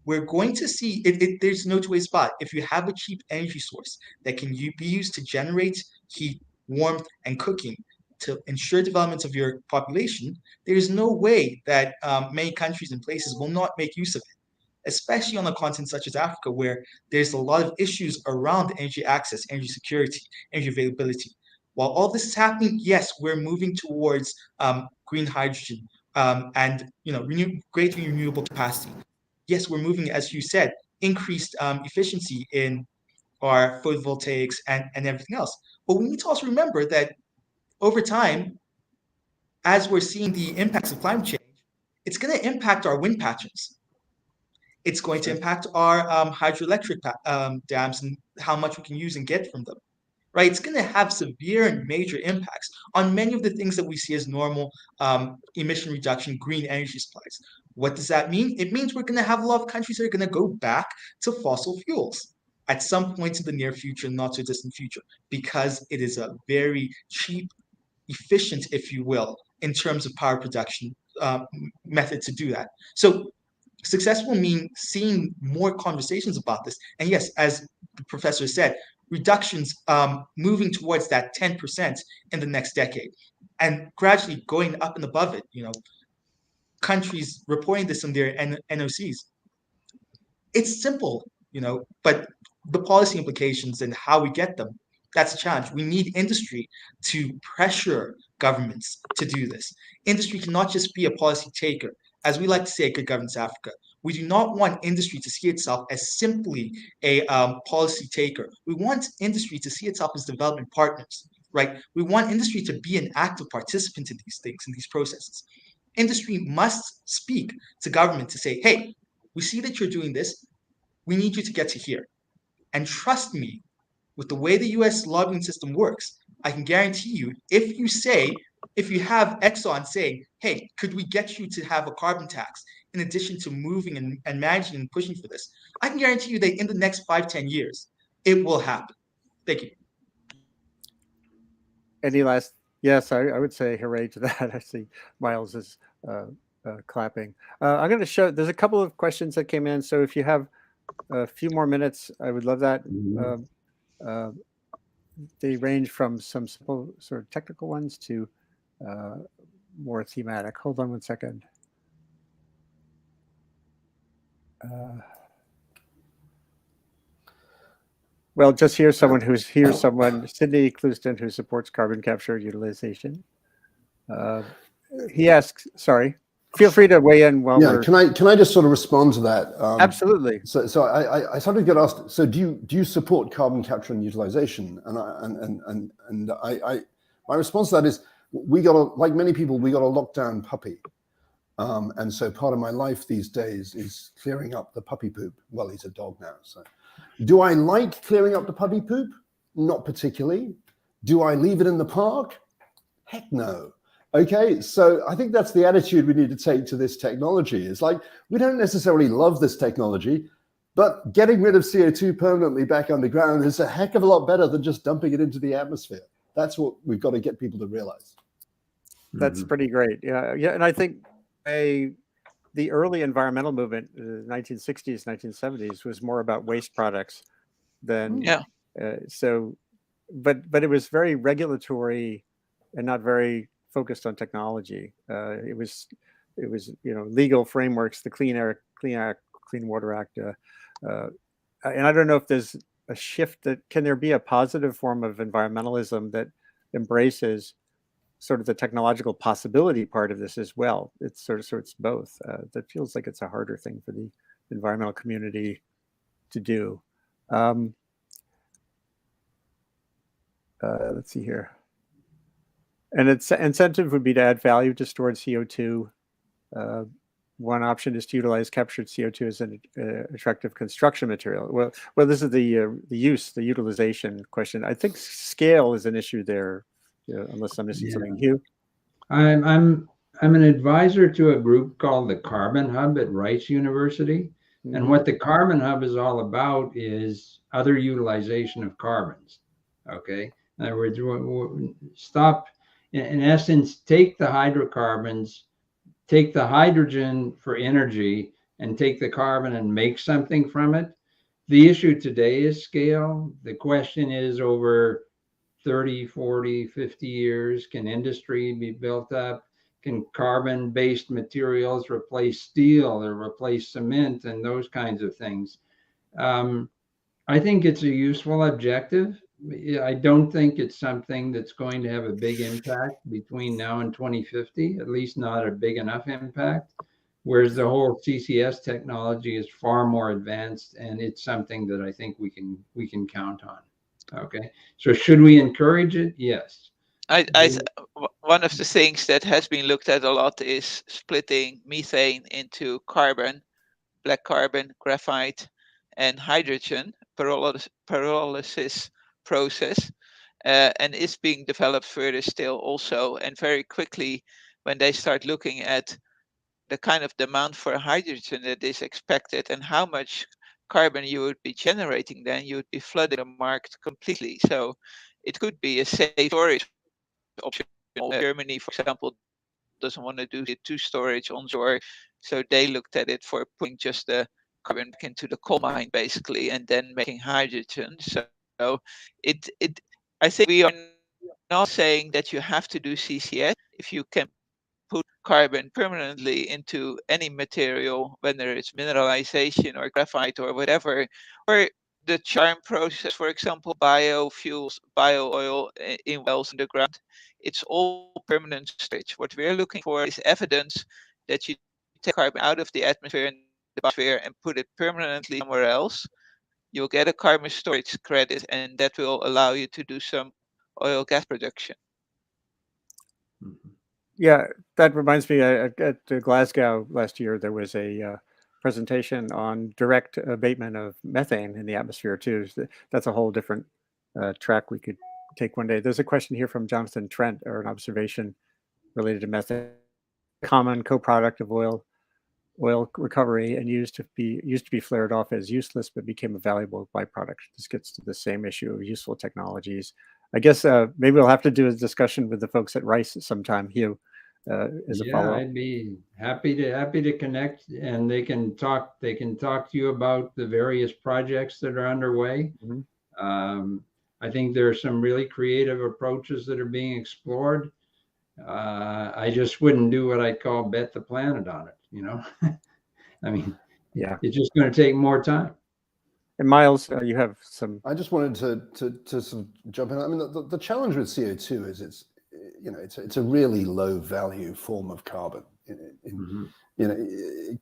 Speaker 6: We're going to see there's no two ways about it. If you have a cheap energy source that can be used to generate heat, warmth, and cooking to ensure development of your population, there's no way that many countries and places will not make use of it, especially on a continent such as Africa, where there's a lot of issues around energy access, energy security, energy availability. While all this is happening, yes, we're moving towards green hydrogen and greater renewable capacity. Yes, we're moving, as you said, increased efficiency in our photovoltaics and everything else. But we need to also remember that over time, as we're seeing the impacts of climate change, it's going to impact our wind patches. It's going to impact our hydroelectric dams and how much we can use and get from them, right? It's going to have severe and major impacts on many of the things that we see as normal emission reduction, green energy supplies. What does that mean? It means we're going to have a lot of countries that are going to go back to fossil fuels at some point in the near future, not too distant future, because it is a very cheap, efficient, if you will, in terms of power production method to do that. So success will mean seeing more conversations about this. And yes, as the professor said, reductions moving towards that 10% in the next decade and gradually going up and above it, countries reporting this in their NOCs. It's simple, but the policy implications and how we get them, that's a challenge. We need industry to pressure governments to do this. Industry cannot just be a policy taker. As we like to say at Good Governance Africa, we do not want industry to see itself as simply a policy taker. We want industry to see itself as development partners, right? We want industry to be an active participant in these things, in these processes. Industry must speak to government to say, hey, we see that you're doing this. We need you to get to here. And trust me, with the way the US lobbying system works, I can guarantee you, if you have Exxon saying, hey, could we get you to have a carbon tax in addition to moving and managing and pushing for this, I can guarantee you that in the next 5-10 years, it will happen. Thank you.
Speaker 1: Any last? Yes, I would say hooray to that. I see Myles is clapping. I'm going to show, there's a couple of questions that came in. So if you have a few more minutes, I would love that. They range from some simple sort of technical ones to more thematic. Hold on one second. Well, just here's someone Sydney Clouston, who supports carbon capture utilization. He asks, sorry, feel free to weigh in while we're...
Speaker 2: Can I just sort of respond to that?
Speaker 1: Absolutely.
Speaker 2: So I sometimes get asked, so do you support carbon capture and utilization? And my response to that is, like many people, we got a lockdown puppy. And so part of my life these days is clearing up the puppy poop. Well, he's a dog now, so. Do I like clearing up the puppy poop? Not particularly. Do I leave it in the park? Heck no. Okay, so I think that's the attitude we need to take to this technology. It's like, we don't necessarily love this technology, but getting rid of CO2 permanently back underground is a heck of a lot better than just dumping it into the atmosphere. That's what we've got to get people to realize.
Speaker 1: That's pretty great. Yeah, and I think the early environmental movement, 1960s, 1970s, was more about waste products than but it was very regulatory and not very focused on technology. It was legal frameworks, the Clean Water Act, and I don't know if there's a shift can there be a positive form of environmentalism that embraces sort of the technological possibility part of this as well. It's it's both. That feels like it's a harder thing for the environmental community to do. Let's see here. And its incentive would be to add value to stored CO2. One option is to utilize captured CO2 as an attractive construction material. Well, this is the utilization question. I think scale is an issue there. Unless I'm missing something. Hugh?
Speaker 3: I'm an advisor to a group called the Carbon Hub at Rice University. And what the Carbon Hub is all about is other utilization of carbons. Okay. In other words, stop, in essence, take the hydrocarbons, take the hydrogen for energy, and take the carbon and make something from it. The issue today is scale. The question is, over 30, 40, 50 years, can industry be built up? Can carbon-based materials replace steel or replace cement and those kinds of things? I think it's a useful objective. I don't think it's something that's going to have a big impact between now and 2050, at least not a big enough impact, whereas the whole CCS technology is far more advanced, and it's something that I think we can count on. Okay, so should we encourage it? Yes.
Speaker 4: One of the things that has been looked at a lot is splitting methane into carbon, black carbon, graphite, and hydrogen, pyrolysis process, and is being developed further still also. And very quickly, when they start looking at the kind of demand for hydrogen that is expected and how much carbon you would be generating, then you would be flooding the market completely. So it could be a safe storage option. Germany, for example, doesn't want to do CO2 storage onshore, so they looked at it for putting just the carbon back into the coal mine, basically, and then making hydrogen. So I think we are not saying that you have to do CCS. If you can put carbon permanently into any material, whether it's mineralization or graphite or whatever, or the charm process, for example, biofuels, bio-oil in wells in the ground, it's all permanent storage. What we're looking for is evidence that you take carbon out of the atmosphere and the biosphere and put it permanently somewhere else. You'll get a carbon storage credit, and that will allow you to do some oil gas production.
Speaker 1: Yeah, that reminds me, at Glasgow last year, there was a presentation on direct abatement of methane in the atmosphere too. So that's a whole different track we could take one day. There's a question here from Jonathan Trent, or an observation related to methane, common co-product of oil recovery, and used to be flared off as useless, but became a valuable byproduct. This gets to the same issue of useful technologies. I guess maybe we'll have to do a discussion with the folks at Rice sometime, Hugh, as a follow-up.
Speaker 3: I'd be happy to connect, and they can talk to you about the various projects that are underway.
Speaker 1: Mhm.
Speaker 3: I think there are some really creative approaches that are being explored. I just wouldn't do what I call bet the planet on it, you know. I mean,
Speaker 1: Yeah.
Speaker 3: it's just going to take more time.
Speaker 1: And Myles, you have some.
Speaker 2: I just wanted to sort of jump in. I mean, the challenge with CO2 is it's a really low value form of carbon.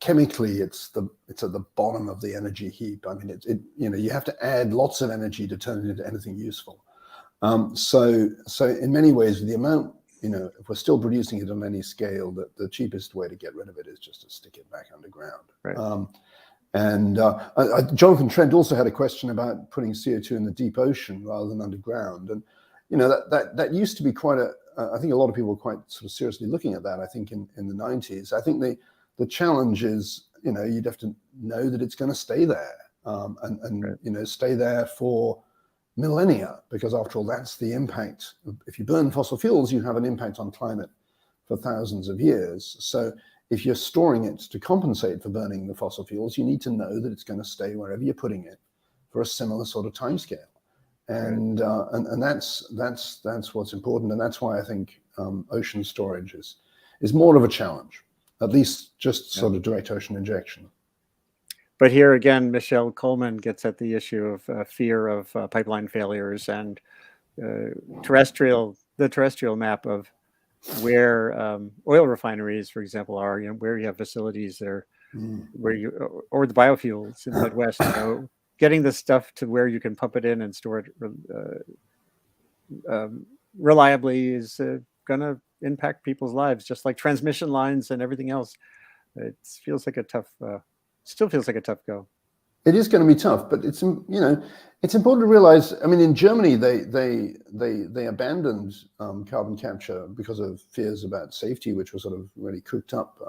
Speaker 2: Chemically, it's at the bottom of the energy heap. I mean, you have to add lots of energy to turn it into anything useful. So in many ways, the amount, if we're still producing it on any scale, the cheapest way to get rid of it is just to stick it back underground.
Speaker 1: Right.
Speaker 2: Jonathan Trent also had a question about putting CO2 in the deep ocean rather than underground, and that used to be quite I think a lot of people were quite sort of seriously looking at that. I think in the 90s. I think the challenge is you'd have to know that it's going to stay there, and stay there for millennia, because after all, that's the impact. If you burn fossil fuels, you have an impact on climate for thousands of years. So if you're storing it to compensate for burning the fossil fuels, you need to know that it's going to stay wherever you're putting it for a similar sort of timescale. And that's what's important, and that's why I think ocean storage is more of a challenge, at least just sort of direct ocean injection.
Speaker 1: But here again, Michelle Coleman gets at the issue of fear of pipeline failures, and the terrestrial map of where oil refineries, for example, are, where you have facilities that are or the biofuels in the Midwest, getting the stuff to where you can pump it in and store it reliably is going to impact people's lives, just like transmission lines and everything else. It feels like a tough, still feels like a tough go.
Speaker 2: It is going to be tough, but it's important to realize. I mean, in Germany, they abandoned carbon capture because of fears about safety, which was sort of really cooked up,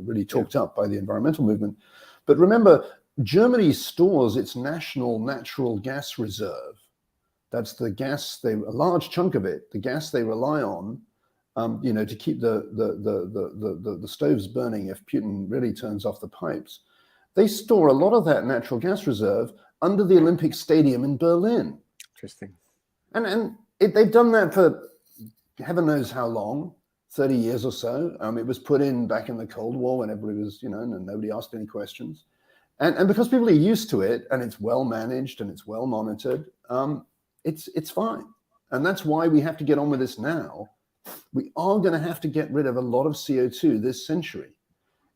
Speaker 2: really talked up by the environmental movement. But remember, Germany stores its national natural gas reserve. That's the gas a large chunk of it, the gas they rely on, to keep the stoves burning if Putin really turns off the pipes. They store a lot of that natural gas reserve under the Olympic Stadium in Berlin.
Speaker 1: Interesting.
Speaker 2: And they've done that for heaven knows how long, 30 years or so. It was put in back in the Cold War when everybody was, and nobody asked any questions. And because people are used to it, and it's well managed and it's well monitored, it's fine. And that's why we have to get on with this now. We are going to have to get rid of a lot of CO2 this century.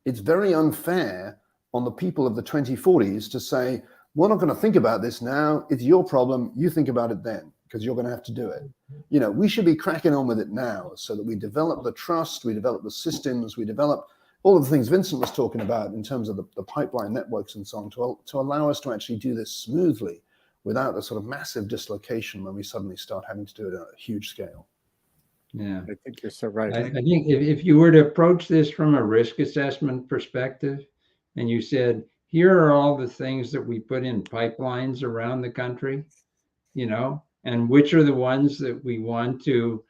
Speaker 2: It's very unfair on the people of the 2040s to say, we're not going to think about this now. It's your problem. You think about it then, because you're going to have to do it. We should be cracking on with it now so that we develop the trust, we develop the systems, we develop all of the things Vincent was talking about in terms of the pipeline networks and so on, to allow us to actually do this smoothly without a sort of massive dislocation when we suddenly start having to do it at a huge scale.
Speaker 3: Yeah,
Speaker 1: I think you're so right.
Speaker 3: I think if you were to approach this from a risk assessment perspective, and you said, here are all the things that we put in pipelines around the country, and which are the ones that we want to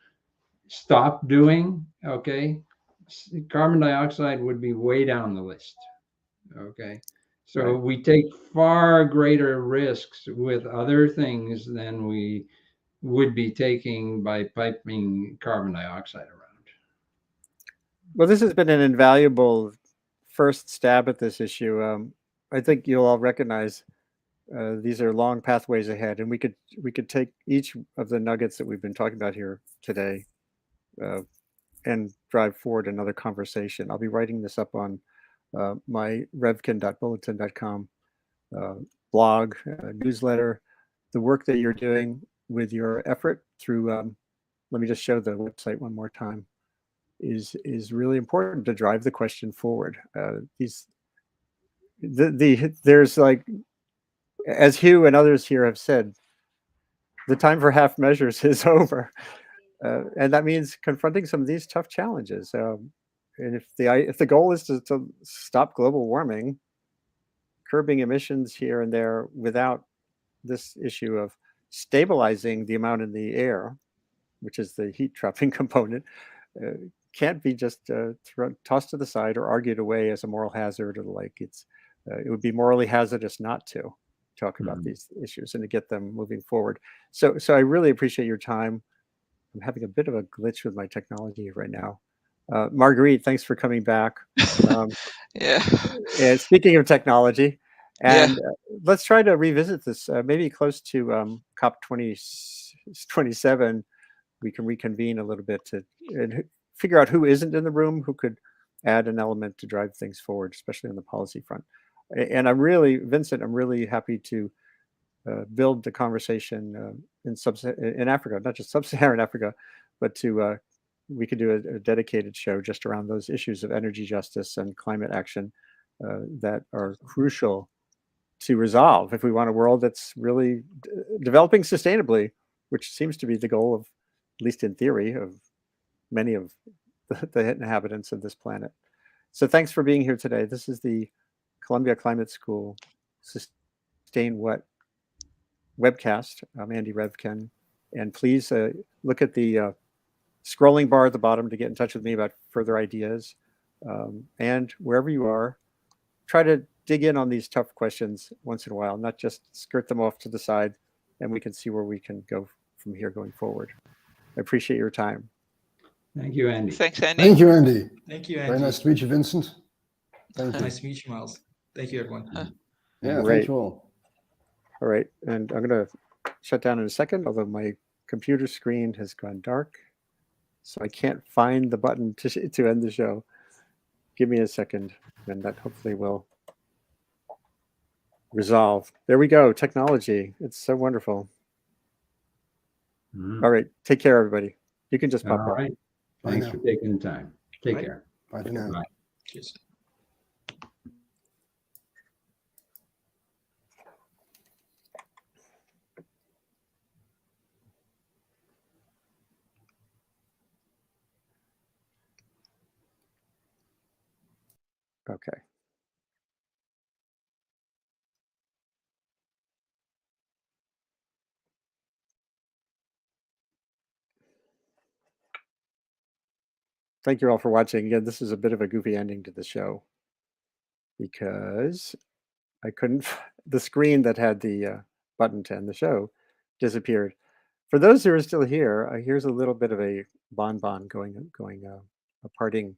Speaker 3: stop doing, okay? Carbon dioxide would be way down the list, okay? So we take far greater risks with other things than we would be taking by piping carbon dioxide around.
Speaker 1: Well, this has been an invaluable first stab at this issue. I think you'll all recognize these are long pathways ahead, and we could take each of the nuggets that we've been talking about here today and drive forward another conversation. I'll be writing this up on my revkin.bulletin.com blog, newsletter. The work that you're doing with your effort through, let me just show the website one more time, is really important to drive the question forward. there's like, as Hugh and others here have said, the time for half measures is over. And that means confronting some of these tough challenges. And if the goal is to stop global warming, curbing emissions here and there without this issue of stabilizing the amount in the air, which is the heat trapping component, can't be just tossed to the side or argued away as a moral hazard or the like. It would be morally hazardous not to talk about these issues and to get them moving forward. So I really appreciate your time. I'm having a bit of a glitch with my technology right now. Marguerite, thanks for coming back.
Speaker 4: Yeah.
Speaker 1: And speaking of technology, and let's try to revisit this, maybe close to COP 27. We can reconvene a little bit and figure out who isn't in the room, who could add an element to drive things forward, especially on the policy front. And Vincent, I'm really happy to build the conversation in Africa, not just sub-Saharan Africa, but we could do a dedicated show just around those issues of energy justice and climate action that are crucial to resolve if we want a world that's really developing sustainably, which seems to be the goal of, at least in theory, of many of the inhabitants of this planet. So thanks for being here today. This is the Columbia Climate School Sustain What webcast. I'm Andy Revkin, and please look at the scrolling bar at the bottom to get in touch with me about further ideas. And wherever you are, try to dig in on these tough questions once in a while, not just skirt them off to the side, and we can see where we can go from here going forward. I appreciate your time.
Speaker 3: Thank you, Andy.
Speaker 4: Thanks, Andy.
Speaker 2: Thank you, Andy.
Speaker 6: Thank you, Andy.
Speaker 2: Very nice to meet you, Vincent. Thank you.
Speaker 6: Nice to meet you, Myles. Thank you, everyone.
Speaker 2: Yeah,
Speaker 1: Great.
Speaker 2: thank you all.
Speaker 1: All right, and I'm going to shut down in a second, although my computer screen has gone dark, so I can't find the button to end the show. Give me a second, and that hopefully will resolve. There we go, technology. It's so wonderful. All right, take care, everybody. You can just pop
Speaker 3: All
Speaker 1: off.
Speaker 3: right. Thanks for taking the time. Take care.
Speaker 2: Bye for now.
Speaker 3: Bye.
Speaker 6: Cheers.
Speaker 1: Okay. Thank you all for watching. Again, this is a bit of a goofy ending to the show because I couldn't, the screen that had the button to end the show disappeared. For those who are still here, here's a little bit of a bonbon going a parting,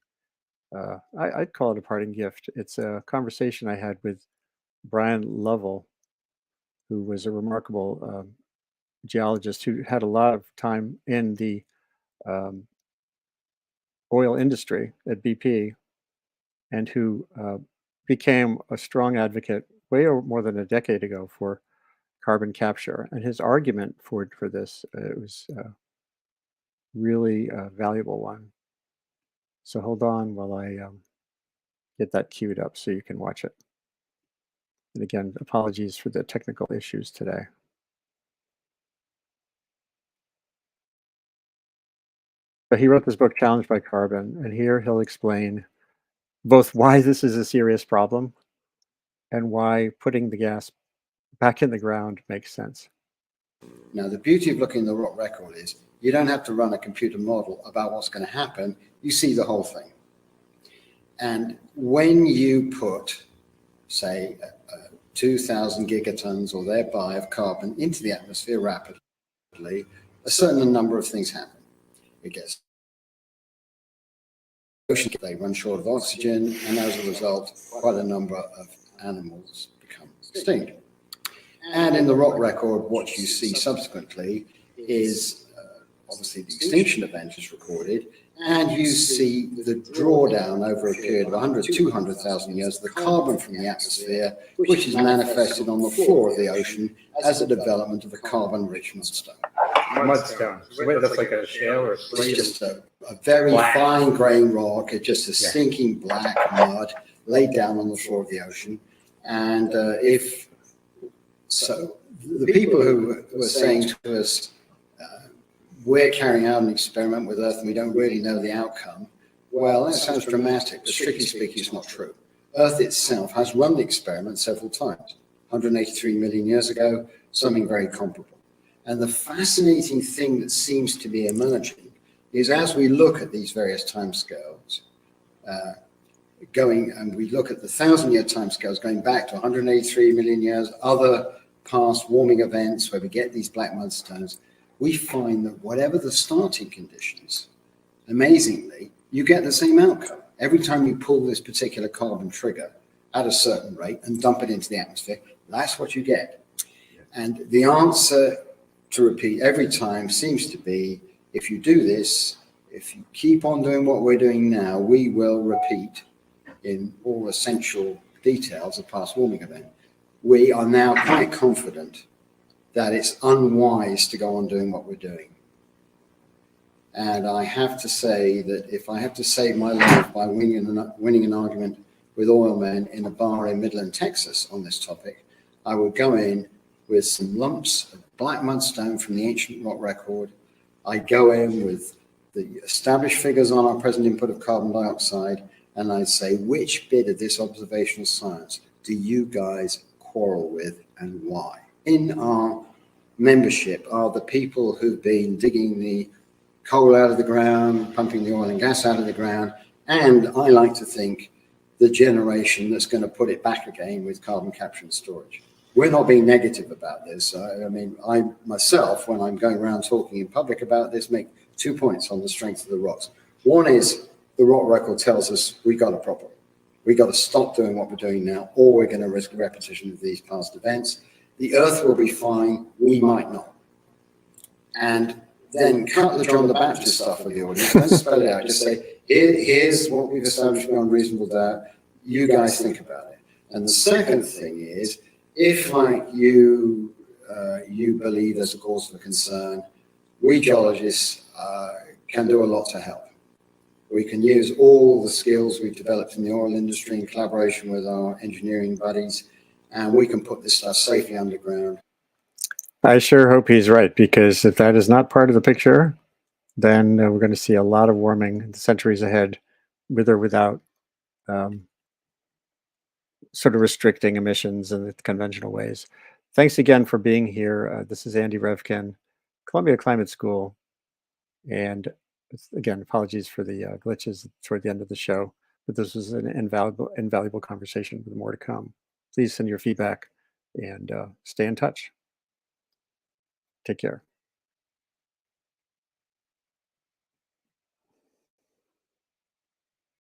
Speaker 1: I'd call it a parting gift. It's a conversation I had with Brian Lovell, who was a remarkable geologist who had a lot of time in the oil industry at BP, and who became a strong advocate way more than a decade ago for carbon capture. And his argument for this it was really a valuable one. So hold on while I get that queued up so you can watch it. And again, apologies for the technical issues today. But he wrote this book, Challenged by Carbon, and here he'll explain both why this is a serious problem and why putting the gas back in the ground makes sense.
Speaker 7: Now, the beauty of looking at the rock record is you don't have to run a computer model about what's going to happen. You see the whole thing. And when you put, say, 2,000 gigatons or thereby of carbon into the atmosphere rapidly, a certain number of things happen. It gets ocean, they run short of oxygen, and as a result, quite a number of animals become extinct. And in the rock record, what you see subsequently is obviously the extinction event is recorded, and you see the drawdown over a period of 100, 200,000 years, the carbon from the atmosphere, which is manifested on the floor of the ocean as a development of a carbon-rich mudstone.
Speaker 1: Mudstone. Wait, that's like a shale or a
Speaker 7: It's just a very fine-grained rock. It's just a stinking black mud laid down on the floor of the ocean. And if so, the people who were saying to us, we're carrying out an experiment with Earth and we don't really know the outcome, well, that sounds dramatic, but strictly speaking, it's not true. Earth itself has run the experiment several times, 183 million years ago, something very comparable. And the fascinating thing that seems to be emerging is as we look at these various timescales, and we look at the 1,000-year timescales going back to 183 million years, other past warming events where we get these black mudstones, we find that whatever the starting conditions, amazingly, you get the same outcome. Every time you pull this particular carbon trigger at a certain rate and dump it into the atmosphere, that's what you get. And the answer to repeat every time seems to be, if you do this, if you keep on doing what we're doing now, we will repeat in all essential details a past warming event. We are now quite confident that it's unwise to go on doing what we're doing. And I have to say that if I have to save my life by winning an argument with oil men in a bar in Midland, Texas on this topic, I will go in with some lumps of black mudstone from the ancient rock record. I go in with the established figures on our present input of carbon dioxide, and I say, which bit of this observational science do you guys quarrel with and why? In our membership are the people who've been digging the coal out of the ground, pumping the oil and gas out of the ground, and I like to think the generation that's going to put it back again with carbon capture and storage. We're not being negative about this. I mean, I myself, when I'm going around talking in public about this, make 2 points on the strength of the rocks. One is the rock record tells us we got a problem. We got to stop doing what we're doing now, or we're going to risk a repetition of these past events. The Earth will be fine, we might not. And then cut the John the Baptist stuff with the audience. Don't spell it out. Just say, here's what we've established beyond reasonable doubt. You guys think about it. And the second thing is, if like you believe there's a cause for concern, we geologists can do a lot to help. We can use all the skills we've developed in the oil industry in collaboration with our engineering buddies, and we can put this stuff safely underground.
Speaker 1: I sure hope he's right, because if that is not part of the picture, then we're going to see a lot of warming in the centuries ahead, with or without sort of restricting emissions in the conventional ways. Thanks again for being here. This is Andy Revkin, Columbia Climate School. And again, apologies for the glitches toward the end of the show, but this was an invaluable conversation with more to come. Please send your feedback and stay in touch. Take care.